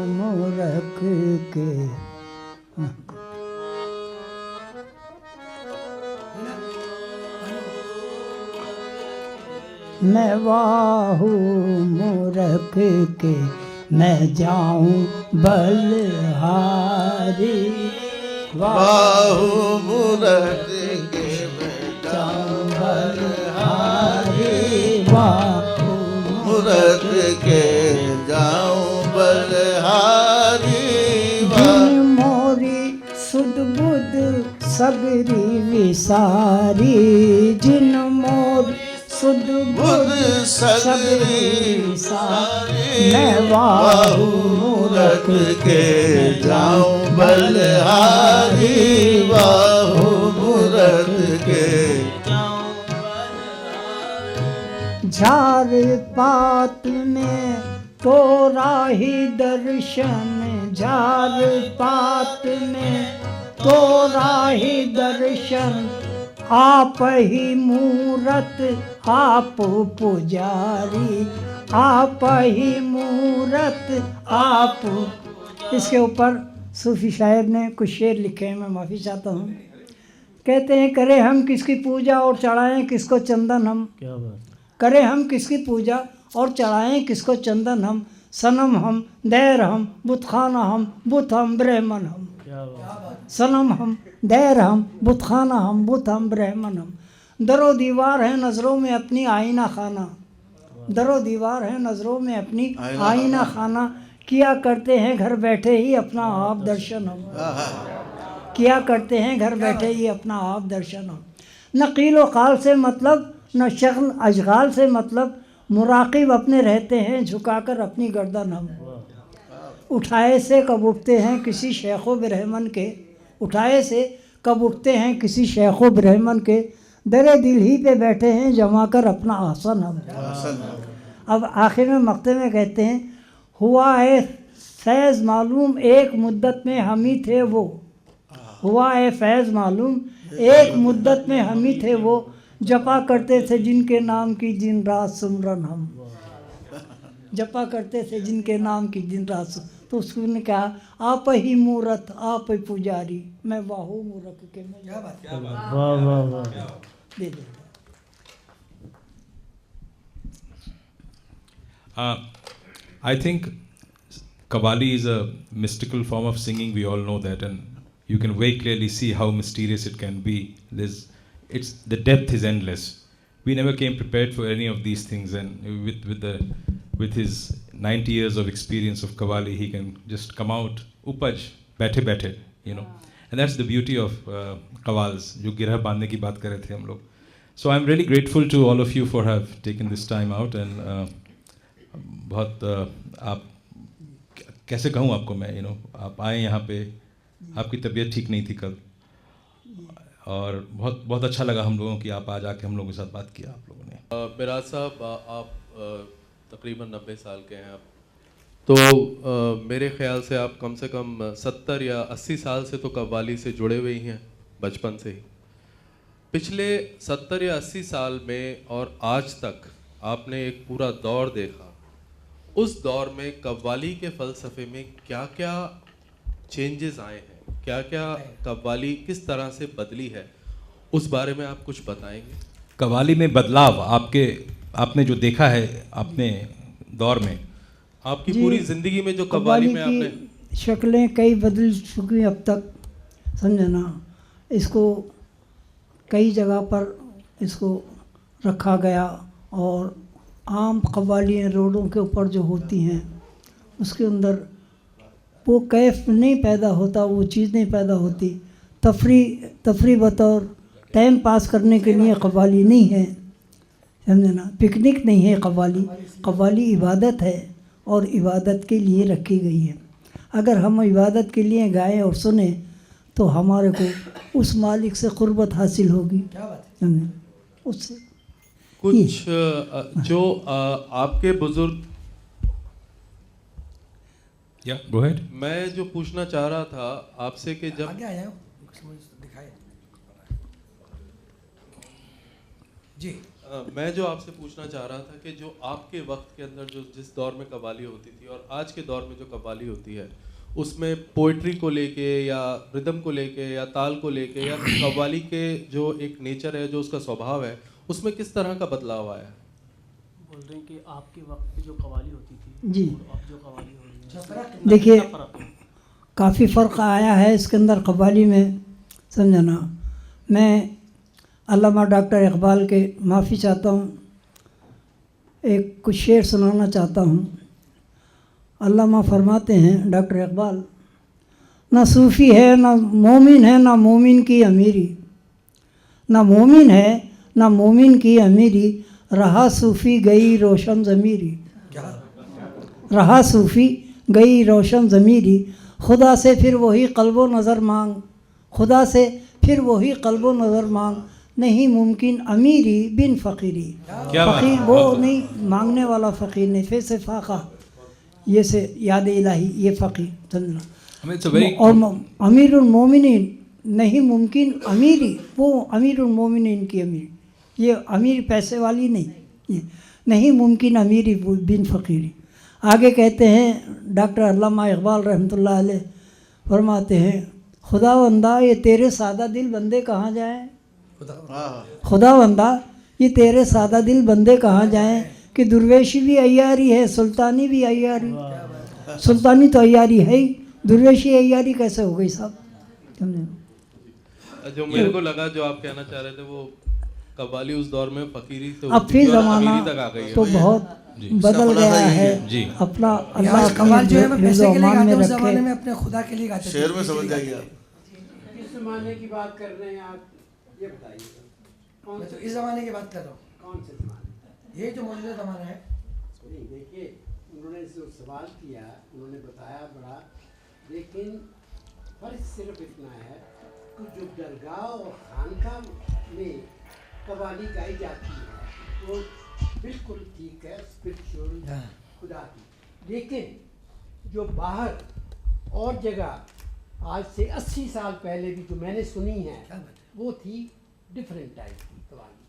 मूरख के। मैं वाहू मूरख के मैं जाऊं बलहारी। बाहु मूरत के मैं जाऊं बलहारी। वाहू मूरत के जाऊं बलहारी। जिन मोरी सुध बुध सगरी विसारी। जिन मोरी सुध बुध सगरी विसारी। मैं वाहू मूरत के जाऊं बलहारी। बाहु मूरत के झार पात में तो राही दर्शन। झार पात में तो राही दर्शन। आप ही मूरत आप पुजारी। आप ही मूरत आप। इसके ऊपर सूफी शायर ने कुछ शेर लिखे हैं, मैं माफ़ी चाहता हूँ। कहते हैं करें हम किसकी पूजा और चढ़ाएं किसको चंदन हम। क्या बात। करें हम किसकी पूजा और चढ़ाएं किसको चंदन हम। सनम हम दैर हम बुतखाना हम बुत हम ब्रह्मन हम। सनम हम दैर हम बुतखाना हम बुत हम ब्रह्मन हम। दरो दीवार है नज़रों में अपनी आईना खाना। दरो दीवार है नज़रों में अपनी आईना खाना। किया करते हैं घर बैठे ही अपना आप दर्शन हम। किया करते हैं घर बैठे ही अपना आप दर्शन हम। न कील व काल से मतलब न शक्ल अजगाल से मतलब। मुराकिब अपने रहते हैं झुकाकर अपनी गर्दन हम। उठाए से कब उठते हैं किसी शेखो ब्रह्मन के। उठाए से कब उठते हैं किसी शेखो ब्रह्मन के। दरे दिल ही पे बैठे हैं जमा कर अपना आसन हम। अब आखिर में मक्ते में कहते हैं हुआ है फैज़ मालूम एक मुद्दत में हम ही थे वो। हुआ है फैज़ मालूम एक मुद्दत में हम ही थे वो। जपा करते थे जिनके नाम की दिन रात सुमरन हम। जपा करते थे जिनके नाम की दिन रात तो उसने कहा आप ही मूरत आप ही पुजारी। मैं वाहू मूरख के मैं। क्या बात। वाह वाह वाह। दे दे। I think Qawwali is a mystical form of singing. We all know that, and you can very clearly see how mysterious it can be. The depth is endless. We never came prepared for any of these things, and with his 90 years of experience of Qawwali, he can just come out upaj बैठे बैठे, you know, and that's the beauty of Qawwals. जो गिरह बांधने की बात कर रहे थे हम लोग. So I'm really grateful to all of you for have taken this time out, and बहुत आप कैसे कहूँ आपको मैं, you know, आप आए यहाँ पे, आपकी तबीयत ठीक नहीं थी कल, और बहुत बहुत अच्छा लगा हम लोगों की आप आज आके हम लोगों के साथ बात किया आप लोगों ने। मिराज साहब, आप तकरीबन 90 साल के हैं आप, तो मेरे ख़्याल से आप कम से कम 70 या 80 साल से तो कव्वाली से जुड़े हुए ही हैं, बचपन से ही। पिछले 70 या 80 साल में और आज तक आपने एक पूरा दौर देखा। उस दौर में कव्वाली के फ़लसफ़े में क्या क्या चेंजेस आए हैं, क्या क्या कव्वाली किस तरह से बदली है, उस बारे में आप कुछ बताएंगे? कव्वाली में बदलाव आपने जो देखा है अपने दौर में, आपकी पूरी ज़िंदगी में जो कव्वाली में आपने शक्लें कई बदल चुकी अब तक, समझे ना। इसको कई जगह पर इसको रखा गया, और आम कव्वालियाँ रोडों के ऊपर जो होती हैं उसके अंदर वो कैफ नहीं पैदा होता, वो चीज़ नहीं पैदा होती। तफरी बतौर टाइम पास करने के लिए कव्वाली नहीं है, समझे ना, पिकनिक नहीं है कव्वाली। कव्वाली इबादत है और इबादत के लिए रखी गई है। अगर हम इबादत के लिए गाएं और सुने तो हमारे को उस मालिक से क़ुर्बत हासिल होगी। समझे, उससे कुछ जो आपके बुजुर्ग, या गो अहेड। मैं जो पूछना चाह रहा था आपसे कि जब आगे आ जाओ, दिखाए। जी मैं जो आपसे पूछना चाह रहा था कि जो आपके वक्त के अंदर जो जिस दौर में कव्वाली होती थी और आज के दौर में जो कव्वाली होती है, उसमें पोइट्री को लेके या रिदम को लेके या ताल को लेके या कव्वाली के जो एक नेचर है, जो उसका स्वभाव है, उसमें किस तरह का बदलाव आया है? बोल रहे हैं कि आपके वक्त में जो कव्वाली होती थी जी। और अब जो कव्वाली हो रही है, देखिए क्या फ़र्क है? काफ़ी फ़र्क आया है इसके अंदर कव्वाली में, समझना। मैं अल्लामा डॉक्टर इकबाल के माफ़ी चाहता हूँ, एक कुछ शेर सुनाना चाहता हूँ। अल्लामा फरमाते हैं, डॉक्टर इकबाल, ना सूफ़ी है ना मोमिन है ना मोमिन की अमीरी, ना मोमिन है ना मोमिन की अमीरी, रहा सूफ़ी गई रोशन ज़मीरी, रहा सूफ़ी गई रोशन ज़मीरी, खुदा से फिर वही क़ल्बो नज़र मांग, खुदा से फिर वही क़ल्बो नज़र मांग, नहीं मुमकिन अमीरी बिन फ़कीरी। फ़कीर वो नहीं, मांगने वाला फ़कीर नहीं, फैसे फ़ाक़ा ये से याद इलाही, ये फ़कीर समझना। I mean, it's a very और अमीरुल मोमिनीन नहीं मुमकिन अमीरी, वो अमीरुल मोमिनीन की अमीर, ये अमीर पैसे वाली नहीं, ये नहीं मुमकिन अमीरी बिन फ़कीरी। आगे कहते हैं डॉक्टर अल्लामा इकबाल रहमतुल्लाह अलैह फरमाते हैं, खुदावंदा ये तेरे सादा दिल बंदे कहाँ जाएं, खुदावंदा ये तेरे सादा दिल बंदे कहाँ जाएं, कि दुर्वेशी भी अय्यारी है, सुल्तानी भी अय्यारी, सुल्तानी तो अय्यारी है ही, दुर्वेशी अय्यारी कैसे हो गई साहब, समझे। जो मेरे को लगा जो आप कहना चाह रहे थे, वो कव्वाली उस दौर में फकीरी से अब फिर ज़माना तक आ गई है। तो बहुत बदल गया है जी। अपना अल्लाह कव्वाल जो है मैं पैसे के लिए गाते में हैं, उस रखे। ज़माने में अपने खुदा के लिए गाते थे। शेर में समझ जाइए आप। किस ज़माने की बात कर रहे हैं आप, ये बताइए। कौन मैं तो इस ज़माने की बात कर रहा हूँ, कौन से ज़माने? ये जो मौजूदा ज़माना है। नहीं देखिए, उन्होंने जो सवाल किया उन्होंने बताया बड़ा, लेकिन फर्क सिर्फ इतना है कि जो दरगाह और खानका में कव्वाली गाई जाती है वो बिल्कुल ठीक है, स्पिरिचुअल खुदा की, लेकिन जो बाहर और जगह आज से 80 साल पहले भी जो मैंने सुनी है वो थी डिफरेंट टाइप की कव्वाली,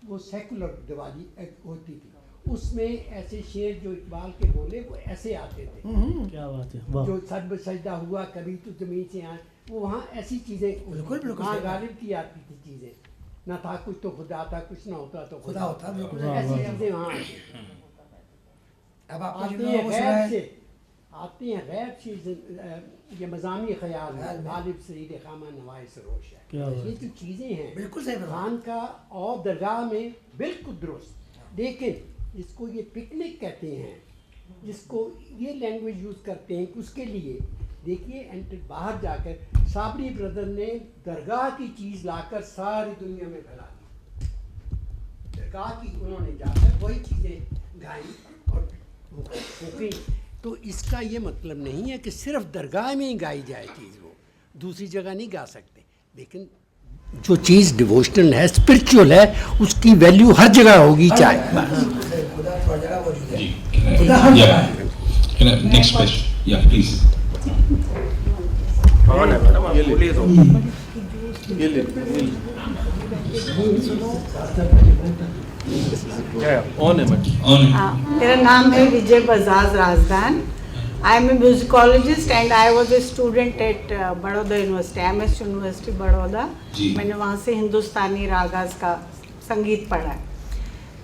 वो सेकुलर दिवाली होती थी, उसमें ऐसे शेर जो इकबाल के बोले वो ऐसे आते थे, क्या बात है, वाह। जो सजब सजदा हुआ कभी तो ज़मीन से आए, वो वहाँ ऐसी चीज़ें बिल्कुल वहाँ गालिब की आती थी चीज़ें, ना था कुछ तो खुदा था, कुछ ना होता तो खुदा होता, बिल्कुल ऐसी चीज़ें वहाँ आती अब आपको आती जो हैं वो सुना गैब है, से, आती हैं गैब से, ये मज़ामी ख्याल है, गालिब सईद खामा नवाए सरोश क्या है, बात ये जो चीज़ें हैं बिल्कुल सही फरमाया। खान का और दरगाह में बिल्कुल दुरुस्त, लेकिन जिसको ये पिकनिक कहते हैं, जिसको ये लैंग्वेज यूज़ करते हैं उसके लिए देखिए, बाहर जाकर साबरी ब्रदर ने दरगाह की चीज़ लाकर सारी दुनिया में फैला दी, दरगाह की उन्होंने जाकर वही चीज़ें गाई और फूकी। तो इसका ये मतलब नहीं है कि सिर्फ दरगाह में ही गाई जाए चीज़, वो दूसरी जगह नहीं गा सकते, लेकिन जो चीज़ डिवोशनल है, स्पिरिचुअल है, उसकी वैल्यू हर जगह होगी चाहे। खुदा हर जगह मौजूद है। जी खुदा हर जगह है। नेक्स्ट क्वेश्चन या प्लीज ऑन है मैडम। ऑन मेरा नाम है Vijay Bajaj Rajdan. I am a musicologist and I was a student at Baroda university, MS university Baroda. जी। मैंने वहाँ से हिंदुस्तानी रागास का संगीत पढ़ा है।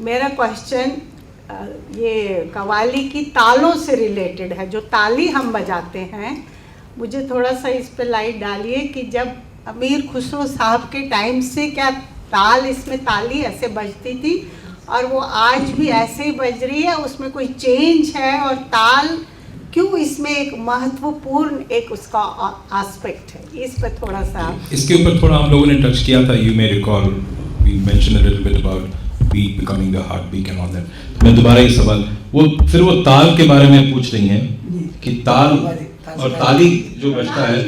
मेरा क्वेश्चन ये कव्वाली की तालों से रिलेटेड है, जो ताली हम बजाते हैं, मुझे थोड़ा सा इस पे लाइट डालिए कि जब अमीर खुसरो साहब के टाइम से क्या ताल, इसमें ताली ऐसे बजती थी और वो आज भी ऐसे ही बज रही है, उसमें कोई चेंज है, और ताल क्यों इसमें एक महत्वपूर्ण एक उसका एस्पेक्ट है, इस पर थोड़ा सा। इसके ऊपर थोड़ा हम लोगों ने टच किया था, you may recall we mention a little bit about beat becoming the heart beat and all that. मैं दोबारा ये सवाल वो ताल के बारे में पूछ रही हैं कि ताल और ताली जो बजता है,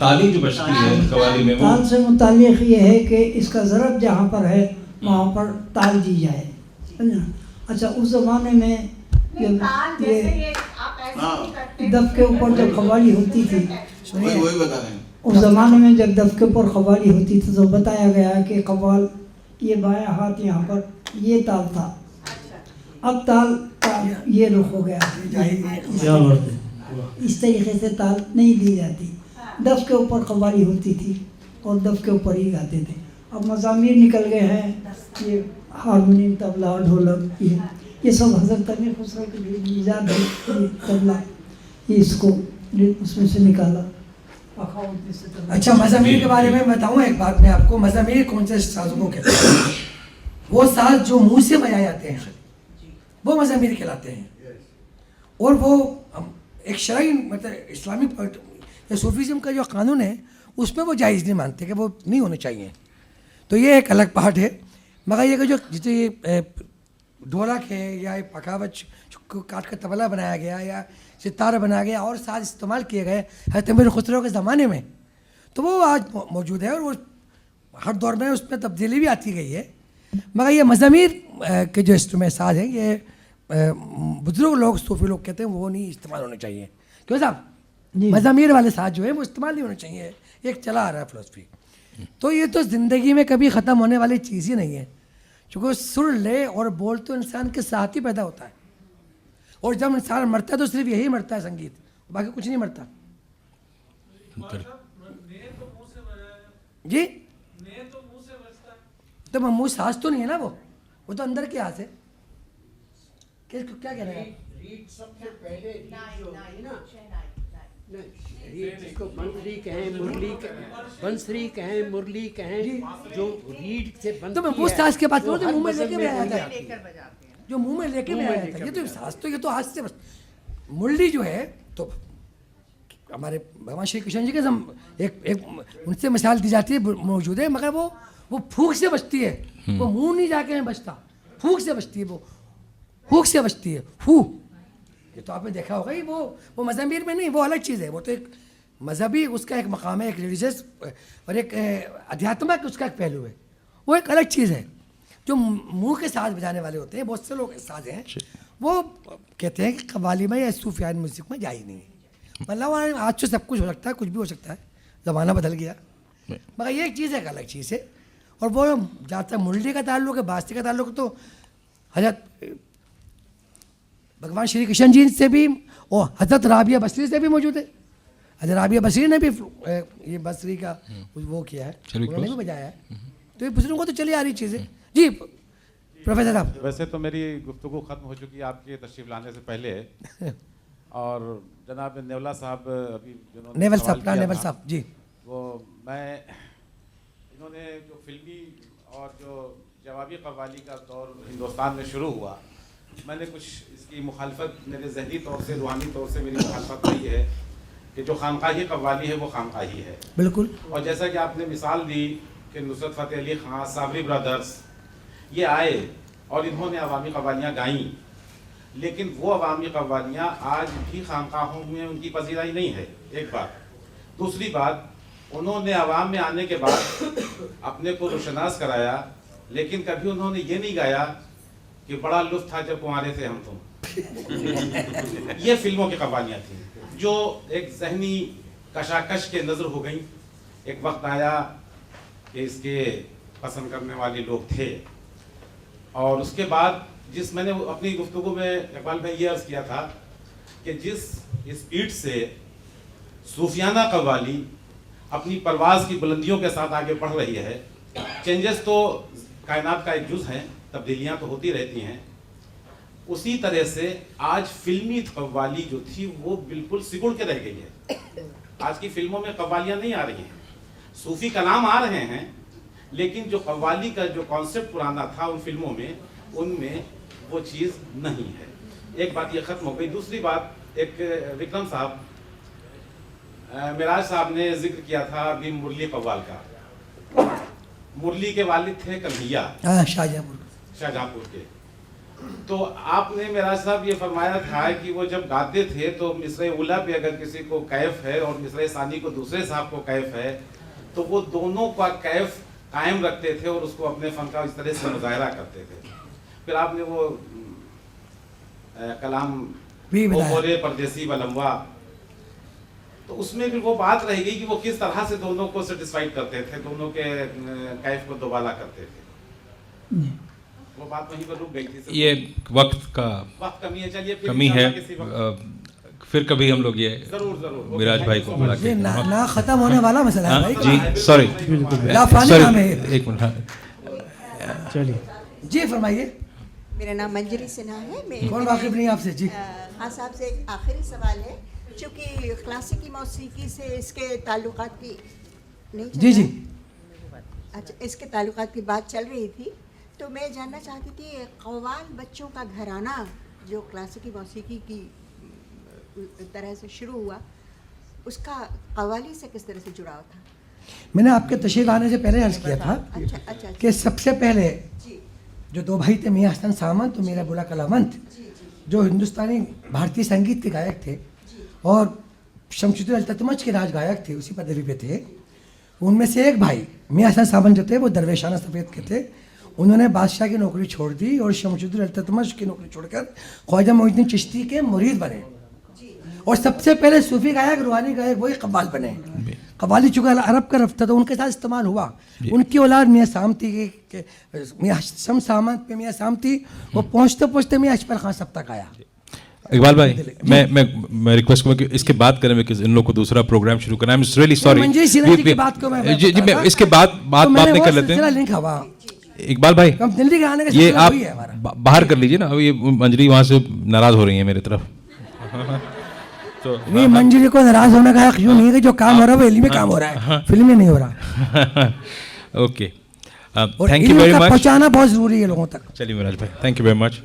ताली जो बजती है कव्वाली में, ताल से मुताल्लिक़ ये है कि इसका ज़रब जहाँ पर है वहाँ पर ताल दी जाए, समझा। अच्छा, उस ज़माने में ये दफ के ऊपर जब कव्वाली होती थी, वही बता रहे हैं। उस ज़माने में जब दफ के ऊपर कव्वाली होती थी तो बताया गया कि कव्वाल ये बायां हाथ यहाँ पर, ये ताल था। अब ताल का ये रुख हो गया। इस तरीके से ताल नहीं दी जाती। दफ के ऊपर कव्वाली होती थी और दफ के ऊपर ही गाते थे। अब मज़ामीर निकल गए हैं, ये हारमोनियम, तबला, ढोलक, ये सब हज़रत अमीर खुसरो के ईजाद है। ये तबला, ये इसको उसमें से निकाला। अच्छा, मज़ामीर के बारे में बताऊँ एक बात मैं आपको। मज़ामीर कौन से साज़ों को कहते हैं? वो साज जो मुंह से बजाए जाते हैं वो मज़ामीर कहलाते हैं। और वो एक शरई मतलब इस्लामिक सूफीज़म का जो कानून है उसमें वो जायज़ नहीं मानते कि वो नहीं होने चाहिए। तो ये एक अलग पार्ट है। मगर ये जो जैसे ढोलक है या पखावत को काट कर तबला बनाया गया या सितारा बनाया गया और साज इस्तेमाल किए गए हज़रत अमीर खुसरो के ज़माने में, तो वो आज मौजूद है और वो हर दौर में उसमें तब्दीली भी आती गई है। मगर ये मज़ामीर के जो इंस्ट्रूमेंट साज हैं ये बुजुर्ग लोग, सूफी लोग कहते हैं वो नहीं इस्तेमाल होने चाहिए। क्यों साहब? मज़ामीर वाले साज जो है वो इस्तेमाल नहीं होने चाहिए। एक चला आ रहा है फ़िलॉसफी। तो ये तो ज़िंदगी में कभी ख़त्म होने वाली चीज़ ही नहीं है, क्योंकि सुर ले और बोल तो इंसान के साथ ही पैदा होता है। और जब इंसान मरता है तो सिर्फ यही मरता है, संगीत, बाकी कुछ नहीं मरता। जी तो मुँह सांस तो नहीं है ना, वो तो अंदर के हाथ है। क्या कह रहे हैं? रीड सबसे पहले जो है ना, रीड जिसको बंसरी कहें, बंसरी कहें, मुरली कहें, जो रीड से बंद तो मैं वो सांस के बाद मुंह में लेके आया था, जो मुंह में लेके आया था। ये तो सांस तो ये तो हाथ से बस। मुरली जो है तो हमारे भगवान श्री कृष्ण जी के एक उनसे मिसाल दी जाती है, मौजूद है, मगर वो फूंक से बचती है। वो मुंह नहीं जाके बचता, फूंक से बचती है। वो फूंक से बचती है, फू। ये तो आपने देखा होगा ही। वो मज़ामीर में नहीं, वो अलग चीज़ है। वो तो एक मजहबी उसका एक मकाम है, एक रिलीजियस और एक अध्यात्मिक उसका एक पहलू है। वो एक अलग चीज़ है। जो मुंह के साथ बजाने वाले होते हैं, बहुत से लोग साज हैं, वो कहते हैं कि कव्वाली में या सूफियान म्यूज़िक में जायज़ नहीं है। मतलब आज तो सब कुछ हो सकता है, कुछ भी हो सकता है, ज़माना बदल गया। मगर ये एक चीज़ है, एक अलग चीज़ है। और वो जहाँ तक मुरली का ताल्लुक है, बास्ती का ताल्लुक, तो हजरत भगवान श्री कृष्ण जी से भी और हजरत राबिया बसरी से भी मौजूद है। हजरत राबिया बसरी ने भी ये बसरी का वो किया है, उन्होंने भी बजाया है। तो ये बुजुर्गों को तो चली आ रही चीज़ है। जी प्रोफेसर साहब। वैसे तो मेरी गुफ्तगू ख़त्म हो चुकी है आपके तशरीफ़ लाने से पहले। और जनाब नेवला साहब अभी नेवल साहब जी, वो इन्होंने जो फिल्मी और जो जवाबी कव्वाली का दौर हिंदुस्तान में शुरू हुआ, मैंने कुछ इसकी मुखालफत मेरे जहनी तौर से, रूहानी तौर से मेरी मुखालफत रही है कि जो खानकाही कव्वाली है वो खानकाही है, बिल्कुल। और जैसा कि आपने मिसाल दी कि नुसरत फ़तेह अली ख़ान, साबरी ब्रदर्स ये आए और इन्होंने अवामी कव्वालियाँ गाईं, लेकिन वो अवामी कव्वालियाँ आज भी खानकाहों में उनकी पजीराई नहीं है, एक बात। दूसरी बात, उन्होंने अवाम में आने के बाद अपने को रोशनास कराया, लेकिन कभी उन्होंने ये नहीं गाया कि बड़ा लुत्फ़ था जब कुंवारे थे हम तुम। ये फिल्मों की कव्वालियाँ थी जो एक जहनी कशाकश के नज़र हो गई। एक वक्त आया कि इसके पसंद करने वाले लोग थे, और उसके बाद जिस मैंने अपनी गुफ्तगू में इकबाल भाई ये अर्ज़ किया था कि जिस स्पीड से सूफियाना कव्वाली अपनी परवाज़ की बुलंदियों के साथ आगे बढ़ रही है, चेंजेस तो कायनात का एक जुज़ हैं, तब्दीलियाँ तो होती रहती हैं, उसी तरह से आज फिल्मी कव्वाली जो थी वो बिल्कुल सिकुड़ के रह गई है। आज की फिल्मों में कव्वालियाँ नहीं आ रही हैं, सूफ़ी कलाम आ रहे हैं, लेकिन जो कव्वाली का जो कॉन्सेप्ट पुराना था उन फिल्मों में, उनमें वो चीज़ नहीं है। एक बात ये ख़त्म हो गई। दूसरी बात, एक विक्रम साहब, मिराज साहब ने जिक्र किया था अभी मुरली कव्वाल का। मुरली के वालिद थे कन्हैया, शाहजहाँपुर के। तो आपने मिराज साहब ये फरमाया था कि वो जब गाते थे तो मिसरे उला पे अगर किसी को कैफ है और मिसरे सानी को दूसरे साहब को कैफ है, तो वो दोनों का कैफ कायम रखते थे और उसको अपने फन का इस तरह से मुजाहरा करते थे। फिर आपने वो कलाम बोरे परदेसी बलम्वा, तो उसमें फिर वो बात रह गई कि वो किस तरह से दोनों को सेटिस्फाइड करते थे, दोनों के कैफ को दोबाला करते थे। वो बात वहीं पर रुक गई थी। ये वक्त का वक्त कमी है, चलिए फिर कमी है, इंशाल्लाह किसी वक्त फिर कभी हम लोग ये जरूर मिराज भाई को बुला ये के ना खत्म होने वाला मसला है भाई। जी सॉरी लाफानी नाम है। एक मिनट हाँ। चलिए जी फरमाइए। मेरा नाम मंजरी सिन्हा है। मैं कौन वाकिफ नहीं आपसे? जी हाँ साहब से एक आखिरी सवाल है, चूँकि क्लासिकी मौसीकी से इसके ताल्लुकात की नहीं चल जी रहा जी है? अच्छा, इसके ताल्लुकात की बात चल रही थी, तो मैं जानना चाहती थी कव्वाल बच्चों का घराना जो क्लासिकी मौसीकी की तरह से शुरू हुआ, उसका कव्वाली से किस तरह से जुड़ाव था? मैंने आपके तशरीफ आने से पहले अर्ज किया था अच्छा कि सबसे पहले जी जो दो भाई थे, मियां हसन सामंत और मीरा बुला कलावंत, जो हिंदुस्तानी भारतीय संगीत के गायक थे और शमशुद्दीन अल्ततमश के राज गायक थे, उसी पदवी पे थे। उनमें से एक भाई मियां हसन सामंत जो थे वो दरवेशाना सफ़ेद के थे। उन्होंने बादशाह की नौकरी छोड़ दी और शमशुद्दीन अल्ततमश की नौकरी छोड़कर ख्वाजा मोइनुद्दीन चिश्ती के मुरीद बने और सबसे पहले सूफी गायक, रूहानी गायक वही कव्वाल बने। कव्वाली चूँकि अरब का रफ्ता था, उनके साथ इस्तेमाल हुआ। उनकी औलाद मियाँ सामती के मियाँ शम सामंत पे मियाँ सामती, वो पहुँचते पहुँचते मियाँ अशफर खान सब तक आया। इकबाल भाई मैं रिक्वेस्ट करूँगा कि इसके बाद करें, बिकॉज़ इन लोग को दूसरा प्रोग्राम शुरू करना है। I am really sorry. Manjari Sinha ji की बात को मैं जी मैं इसके बाद बात नहीं कर लेते हैं। लिंक हवा इकबाल भाई हम दिल्ली के आने का ये सिलसिला आप वही है हमारा। बाहर कर लीजिए ना, अब ये मंजरी वहाँ से नाराज हो रही है मेरी तरफ। तो नहीं, मंजरी को नाराज होने का हक यूँ नहीं है कि जो काम हो रहा है वो इल्मी काम हो रहा है, फिल्म में नहीं हो रहा। Okay, thank you very much. पहुँचाना बहुत जरूरी है लोगों तक। चलिए मिराज भाई, थैंक यू वेरी मच।